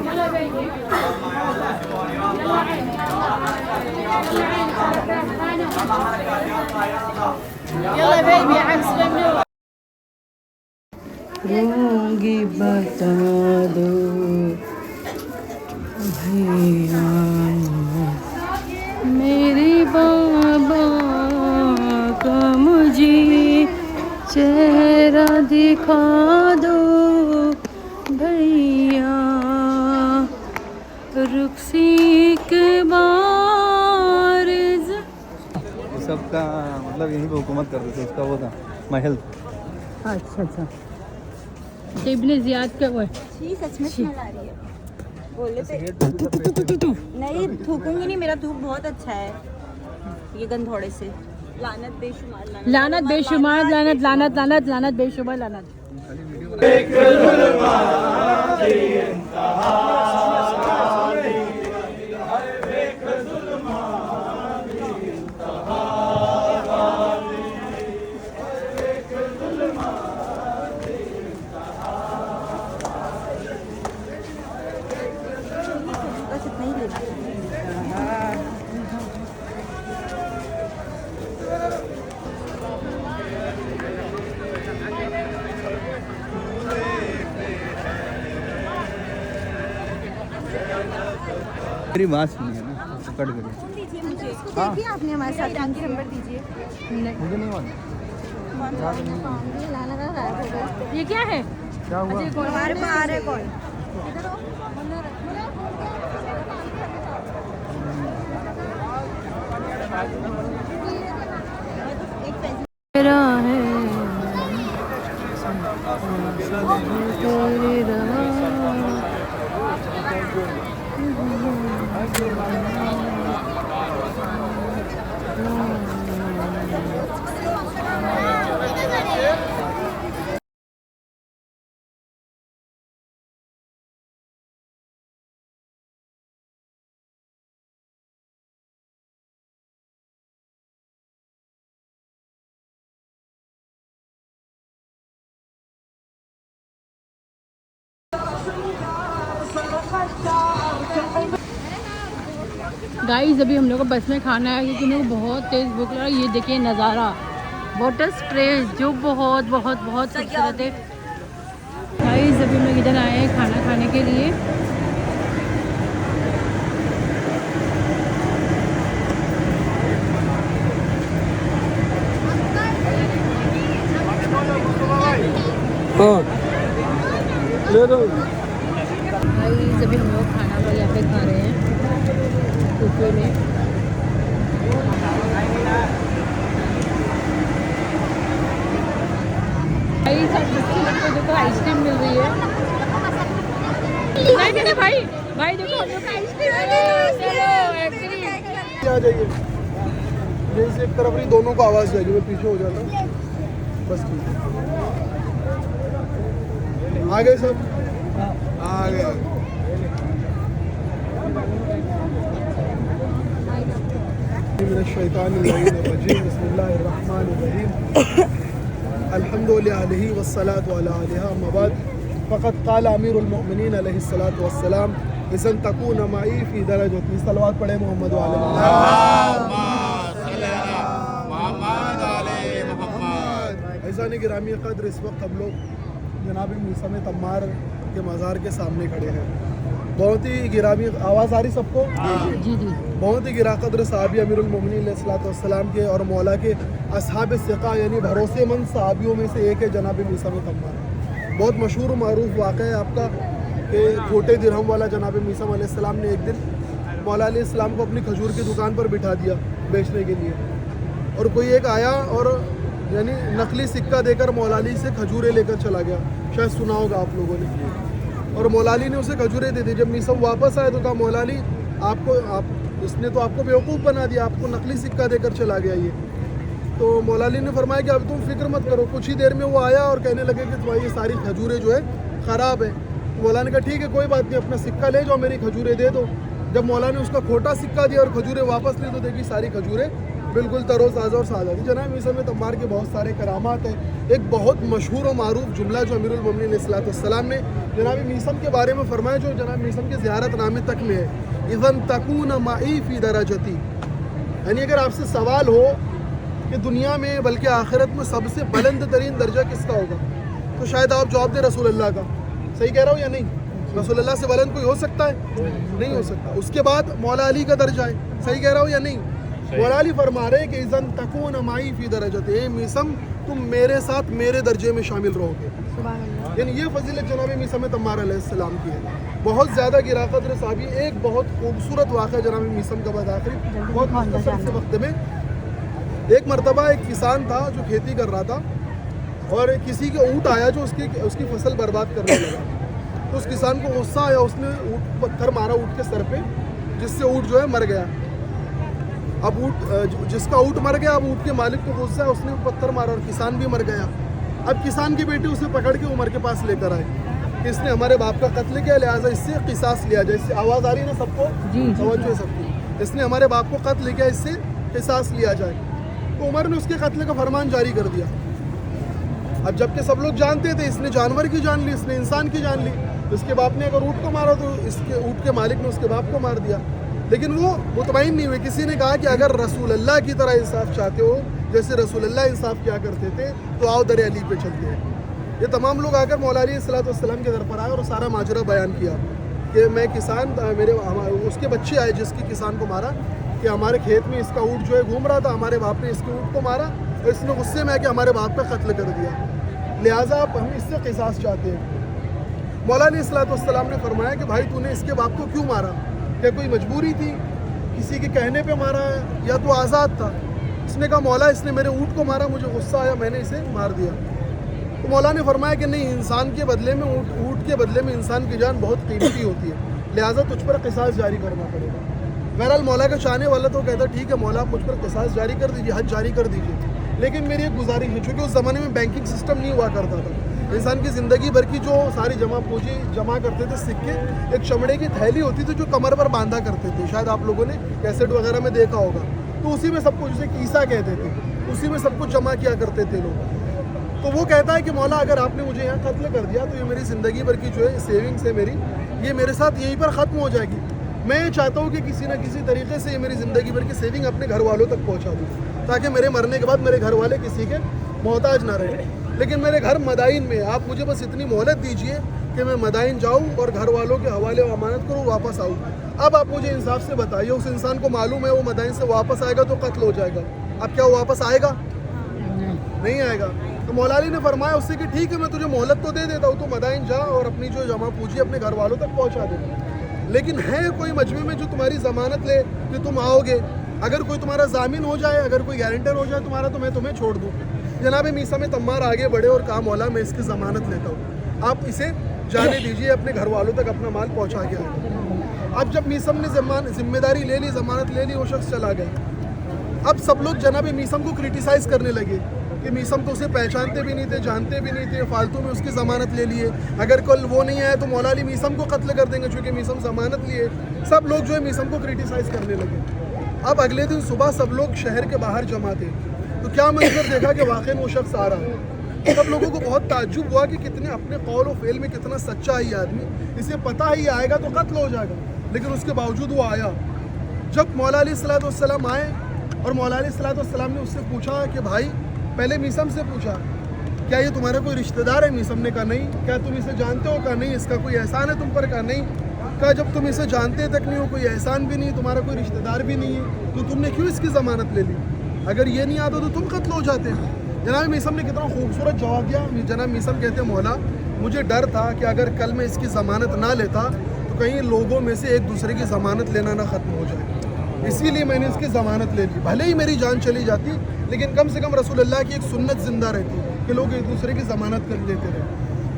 يلا بيبي يلا عيني يلا عيني يلا بيبي يا عم سلمي. روگی بتا دو بھیا میرے بابا کا مجھے چہرہ دکھا دو بھیا رخصی کے بارز. سب کا مطلب یہیں پہ حکومت کرتے تھے. اس کا وہ تھا محل. اچھا اچھا. ابن زیاد کا وہ جی سچ میں اسمیل آ رہی ہے. بولے تھے نہیں تھوکوں گی نہیں. میرا تھوک بہت اچھا ہے. یہ گند تھوڑے سے لعنت بے شمار لعنت بے شمار لعنت لعنت لعنت لعنت بے شمار لعنت. मेरी बात सुनिए ना, कट करिए। दीजिए मुझे, देखिए आपने हमारे साथ नंबर दीजिए। मुझे नहीं मालूम ये क्या है? क्या हुआ। हमारे पास आ रहे कौन? मेरा है तेरी राह। गाइस अभी हम लोग को बस में खाना है क्योंकि मेरे को बहुत तेज़ भूख लगा। ये देखिए नज़ारा, वाटर स्प्रे जो बहुत बहुत बहुत खूबसूरत है। गाइस अभी हम लोग इधर आए हैं खाना खाने के लिए। ले दो। गाइस अभी हम लोग खाना पर यहाँ पे खा रहे हैं कुफे में। गाइस आप देखो आइसक्रीम मिल रही है। नहीं नहीं भाई भाई देखो हम लोग को आइसक्रीम आ जाइए, जैसे एक तरफ नहीं, दोनों को आवाज़ जाएगी, मैं पीछे हो जाता हूँ बस। ठीक है, आ गए सब, आ गए। मिनश्शैतानिर्रजीम, बिस्मिल्लाहिर्रहमानिर्रहीम, अल्हम्दुलिल्लाहि वस्सलातु अला आलिहा, अम्मा बाद, फ़क़त क़ाल अमीरुल मोमिनीन अलैहिस्सलातु वस्सलाम, इज़न तकून मई फ़ी दरजती। सलवात पढ़े मोहम्मद व आले मोहम्मद। ऐसा नहीं गिरामी क़द्र, इस वक्त हम लोग जनाब मूसा में तम्मार के मज़ार के सामने खड़े हैं। बहुत ही गिरामी, आवाज़ आ रही सबको? जी जी। बहुत ही गिरा कद्र सहाबी अमीरुल मोमिनीन अलैहिस्सलाम के और मौला के असहाब सिक़ा यानी भरोसेमंद सहाबियों में से एक है जनाब मूसा में तम्मार। बहुत मशहूर मारूफ वाक़या है आपका कि खोटे दिरहम वाला जनाब मूसा अलैहिस्सलाम ने एक दिन मौला अलैहिस्सलाम को अपनी खजूर की दुकान पर बिठा दिया बेचने के लिए, और कोई एक आया और यानी नकली सिक्का देकर मौला अली से खजूरें लेकर चला गया। शायद सुना होगा आप लोगों ने। और मौला अली ने उसे खजूरें दे दी। जब मीसा वापस आए तो कहा, मौला अली इसने तो आपको बेवकूफ़ बना दिया, आपको नकली सिक्का देकर चला गया ये। तो मौला अली ने फरमाया कि अब तुम फिक्र मत करो। कुछ ही देर में वो आया और कहने लगे कि तुम्हारी ये सारी खजूरें जो है ख़राब है। तो मौला ने कहा ठीक है कोई बात नहीं, अपना सिक्का ले जाओ, मेरी खजूरें दे दो। जब मौला ने उसका खोटा सिक्का दिया और खजूरें वापस ली तो देखी सारी खजूरें बिल्कुल तरोताज़ा और सादा थी। जनाब मीसा में तम्मार के बहुत सारे करामात हैं। एक बहुत मशहूर और मारूफ जुमला जो अमीरुल मोमिनीन अलैहिस्सलाम ने जनाब मीसम के बारे में फरमाया, जो जनाब मीसम के ज़ियारत नामे तक में है, इज़न तकून माई फ़ी दरजती। यानी अगर आपसे सवाल हो कि दुनिया में बल्कि आखिरत में सबसे बुलंद तरीन दर्जा किसका होगा, तो शायद आप जवाब दें रसूलुल्लाह का। सही कह रहा हूँ या नहीं? रसूलुल्लाह से बुलंद कोई हो सकता है? नहीं हो सकता। उसके बाद मौला अली का दर्जा है। सही कह रहा हूँ या नहीं? मौला अली फरमा रहे कि इज़न तकून माई फ़ी दरजती, ए मीसम तुम मेरे साथ मेरे दर्जे में शामिल रहोगे। यानी ये फजीलत जनाब मीसा में तम्मार अलैहिस्सलाम की है। बहुत ज़्यादा गिरा कद्र साहबी। एक बहुत खूबसूरत वाक़या जनाब मीसम का बाद आखिरी बहुत मुख्तसर से वक्त में, एक मरतबा एक किसान था जो खेती कर रहा था और किसी के ऊँट आया जो उसकी फसल बर्बाद करने लगा। तो उस किसान को गुस्सा आया, उसने ऊँट पत्थर मारा ऊँट के सर पे, जिससे ऊँट जो है मर गया। अब ऊँट जिसका ऊँट मर गया, अब ऊँट के मालिक को गुस्सा है, उसने पत्थर मारा और किसान भी मर गया। अब किसान की बेटी उसे पकड़ के उमर के पास लेकर आए कि इसने हमारे बाप का कत्ल किया, लिहाजा इससे किसास लिया जाए। इससे आवाज़ आ रही है ना सबको? तवज्जो सबकी। इसने हमारे बाप को कत्ल किया, इससे किसास लिया जाए। तो उमर ने उसके कत्ल का फरमान जारी कर दिया। अब जबकि सब लोग जानते थे इसने जानवर की जान ली, इसने इंसान की जान ली। इसके बाप ने अगर ऊँट को मारा तो इसके ऊँट के मालिक ने उसके बाप को मार दिया। लेकिन वो मुतमईन नहीं हुए। किसी ने कहा कि अगर रसूलुल्लाह की तरह इंसाफ चाहते हो, जैसे रसूलुल्लाह इंसाफ किया करते थे, तो आओ दर अली पे चलते हैं। ये तमाम लोग आकर मौला अली सल्लल्लाहु अलैहि वसल्लम के दर पर आए और सारा माजरा बयान किया। کہ میں کسان اس کے بچے آئے جس کی کسان کو مارا کہ ہمارے کھیت میں اس کا اونٹ جو ہے گھوم رہا تھا, ہمارے باپ نے اس کے اونٹ کو مارا اور اس نے غصے میں آ کے ہمارے باپ کا قتل کر دیا, لہٰذا ہم اس سے قصاص چاہتے ہیں. مولا علیہ السلام نے فرمایا کہ بھائی تو نے اس کے باپ کو کیوں مارا؟ کیا کوئی مجبوری تھی, کسی کے کہنے پہ مارا ہے, یا تو آزاد تھا؟ اس نے کہا مولا اس نے میرے اونٹ کو مارا, مجھے غصہ آیا, میں نے اسے مار دیا. تو مولا نے فرمایا کہ نہیں, انسان کے بدلے میں اونٹ کے بدلے میں انسان کی جان بہت قیمتی ہوتی ہے, لہٰذا تجھ پر قصاص جاری کرنا پڑے گا. بہرحال مولا کا چاہنے والا تو کہتا ٹھیک ہے مولا آپ مجھ پر قصاص جاری کر دیجیے, حد جاری کر دیجیے, لیکن میری ایک گزارش ہے, چونکہ اس زمانے میں بینکنگ سسٹم نہیں ہوا کرتا تھا, انسان کی زندگی بھر کی جو ساری جمع پونجی جمع کرتے تھے سکے ایک چمڑے کی تھیلی ہوتی تھی جو کمر پر باندھا کرتے تھے, شاید آپ لوگوں نے کیسٹ وغیرہ میں دیکھا ہوگا, تو اسی میں سب کچھ, جسے کیسا کہتے تھے, اسی میں سب کچھ جمع کیا کرتے تھے لوگ. تو وہ کہتا ہے کہ مولا اگر آپ نے مجھے یہاں قتل کر دیا تو یہ میری زندگی بھر کی جو ہے سیونگس ہے میری, یہ میرے ساتھ یہیں پر ختم ہو جائے گی. میں یہ چاہتا ہوں کہ کسی نہ کسی طریقے سے یہ میری زندگی بھر کی سیونگ اپنے گھر والوں تک پہنچا دوں, تاکہ میرے مرنے کے بعد میرے گھر والے کسی کے محتاج نہ رہے. لیکن میرے گھر مدائن میں, آپ مجھے بس اتنی مہلت دیجئے کہ میں مدائن جاؤں اور گھر والوں کے حوالے و امانت کروں, واپس آؤں. اب آپ مجھے انصاف سے بتائیے, اس انسان کو معلوم ہے وہ مدائن سے واپس آئے گا تو قتل ہو جائے گا, اب کیا وہ واپس آئے گا؟ نہیں آئے گا. تو مولا علی نے فرمایا اس سے کہ ٹھیک ہے میں تجھے مہلت تو دے دیتا ہوں, تو مدائن جا اور اپنی جو جمع پونجی اپنے گھر والوں تک پہنچا دے, لیکن ہے کوئی مجمع میں جو تمہاری ضمانت لے کہ تم آؤ گے, اگر کوئی تمہارا ضامن ہو جائے, اگر کوئی گارنٹر ہو جائے تمہارا, تو میں تمہیں چھوڑ دوں. جناب میسا میں تمار آگے بڑھے اور کہا مولا میں اس کی ضمانت لیتا ہوں, آپ اسے جانے دیجیے, اپنے گھر والوں تک اپنا مال پہنچا کے آئے. اب جب میسم نے ذمہ داری لے لی, ضمانت لے لی, وہ شخص چلا گیا. اب سب لوگ جناب میسم کو کرٹیسائز کرنے لگے کہ میسم تو اسے پہچانتے بھی نہیں تھے, جانتے بھی نہیں تھے, فالتو میں اس کی ضمانت لے لیے, اگر کل وہ نہیں آئے تو مولا علی میسم کو قتل کر دیں گے چونکہ میسم ضمانت لیے. سب لوگ جو ہے میسم کو کرٹیسائز کرنے لگے. اب اگلے دن صبح سب لوگ شہر کے باہر جمع تھے, تو کیا منظر دیکھا کہ واقعی وہ شخص آ رہا. سب لوگوں کو بہت تعجب ہوا کہ کتنے اپنے قول و فعل میں کتنا سچا ہے یہ آدمی, اسے پتہ ہی آئے گا تو قتل ہو جائے گا, لیکن اس کے باوجود وہ آیا. جب مولا علیہ السلام آئے اور مولا علیہ السلام نے اس سے پوچھا کہ بھائی, پہلے میسم سے پوچھا کیا یہ تمہارا کوئی رشتہ دار ہے؟ میسم نے کہا نہیں. کیا تم اسے جانتے ہو؟ کہا نہیں. اس کا کوئی احسان ہے تم پر؟ کہا نہیں. کہا جب تم اسے جانتے تک نہیں ہو, کوئی احسان بھی نہیں, تمہارا کوئی رشتہ دار بھی نہیں ہے, تو تم نے کیوں اس کی ضمانت لے لی؟ اگر یہ نہیں آتا تو تم قتل ہو جاتے. جناب میسم نے کتنا خوبصورت جواب دیا. جناب میسم کہتے ہیں مولا مجھے ڈر تھا کہ اگر کل میں اس کی ضمانت نہ لیتا تو کہیں لوگوں میں سے ایک دوسرے کی ضمانت لینا نہ ختم ہو جائے, اسی لیے میں نے اس کی ضمانت لے لی. بھلے ہی میری جان چلی جاتی لیکن کم سے کم رسول اللہ کی ایک سنت زندہ رہتی کہ لوگ ایک دوسرے کی ضمانت کر لیتے رہے.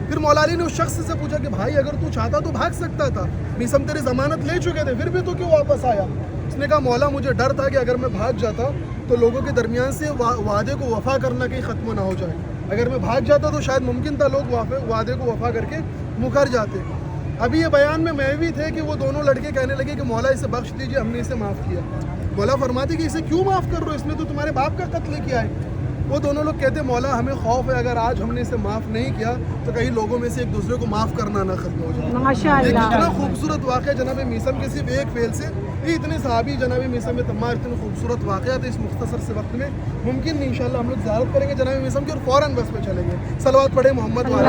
پھر مولا علی نے اس شخص سے پوچھا کہ بھائی اگر تو چاہتا تو بھاگ سکتا تھا, میسم تیری ضمانت لے چکے تھے, پھر بھی تو کیوں واپس آیا؟ اس نے کہا مولا مجھے ڈر تھا کہ اگر میں بھاگ جاتا تو لوگوں کے درمیان سے وعدے کو وفا کرنا کہیں ختم نہ ہو جائے. اگر میں بھاگ جاتا تو شاید ممکن تھا لوگ وعدے کو وفا کر کے مکر جاتے. ابھی یہ بیان میں بھی تھے کہ وہ دونوں لڑکے کہنے لگے کہ مولا اسے بخش دیجیے, ہم نے اسے معاف کیا. مولا فرماتے کہ اسے کیوں معاف کر رہے ہو, اس نے تو تمہارے باپ کا قتل کیا ہے. وہ دونوں لوگ کہتے مولا ہمیں خوف ہے اگر آج ہم نے اسے معاف نہیں کیا تو کہیں لوگوں میں سے ایک دوسرے کو معاف کرنا نہ ختم ہو جائے. ایک اتنا خوبصورت واقعہ جناب میسم کے صرف ایک فعل سے, یہ اتنے صحابی جناب میسم تمار اتنے خوبصورت واقعات اس مختصر سے وقت میں ممکن نہیں. انشاءاللہ ہم لوگ زیارت کریں گے جناب میسم کی اور فوراً بس پہ چلیں گے. صلوات پڑھیں محمد والے.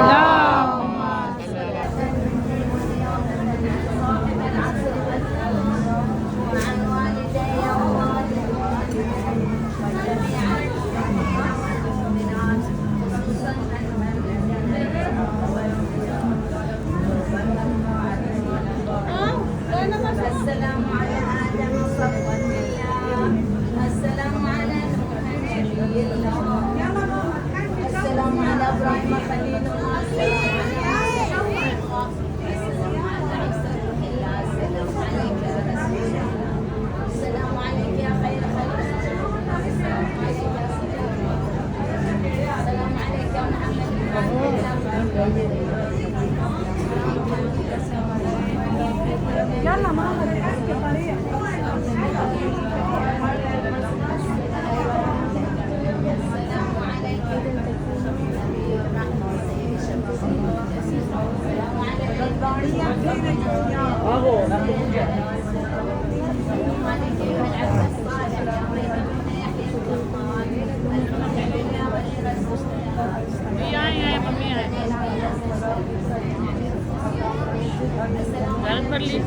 ली,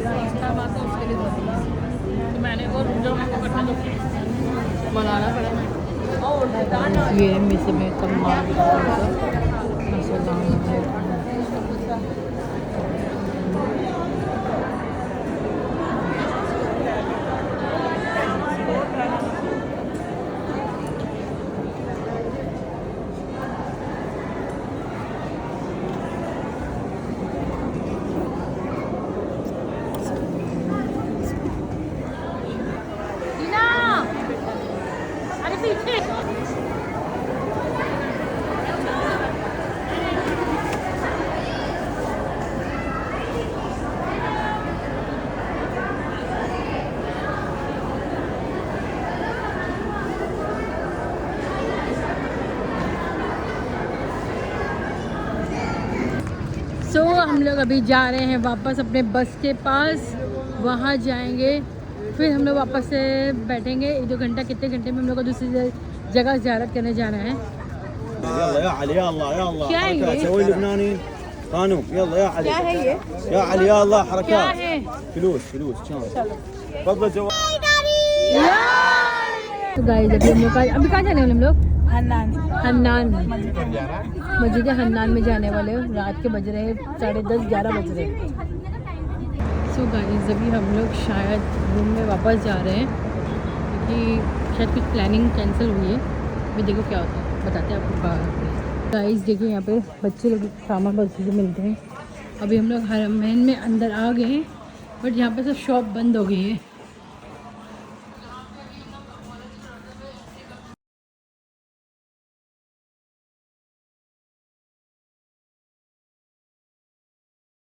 नाश्ता माता उसके लिए धो दिया। तो मैंने वो जो हमको करना जो बनाना पड़ा मैं ये मिस में कमाल तो हम लोग अभी जा रहे हैं वापस अपने बस के पास, वहाँ जाएंगे, फिर हम लोग वापस से बैठेंगे 1-2 घंटा। कितने घंटे में हम लोग को दूसरी जगह ज़ियारत करने जाना है। يلا يا علي يلا يلا क्या है ये? حركات سوي لبناني قانون يلا يا علي क्या है ये? يا علي يلا क्या حركات है? فلوس فلوس كم تفضل جواب तो गाइस अभी हम लोग अभी कहाँ जाने वाले हम लोग? हन्नान हन्नान, मस्जिद हन्नान में जाने वाले हो। रात के बज रहे हैं 10:30-11 बज रहे हैं। सो गाइस अभी हम लोग शायद रूम में वापस जा रहे हैं क्योंकि शायद कुछ प्लानिंग कैंसिल हुई है। अभी देखो क्या होता है, बताते हैं आपको। गाइस देखिए यहाँ पे बच्चे लोग सामान बहुत चीज़ें मिलते हैं। अभी हम लोग हरमैन में अंदर आ गए हैं बट यहाँ पे सब शॉप बंद हो गई है।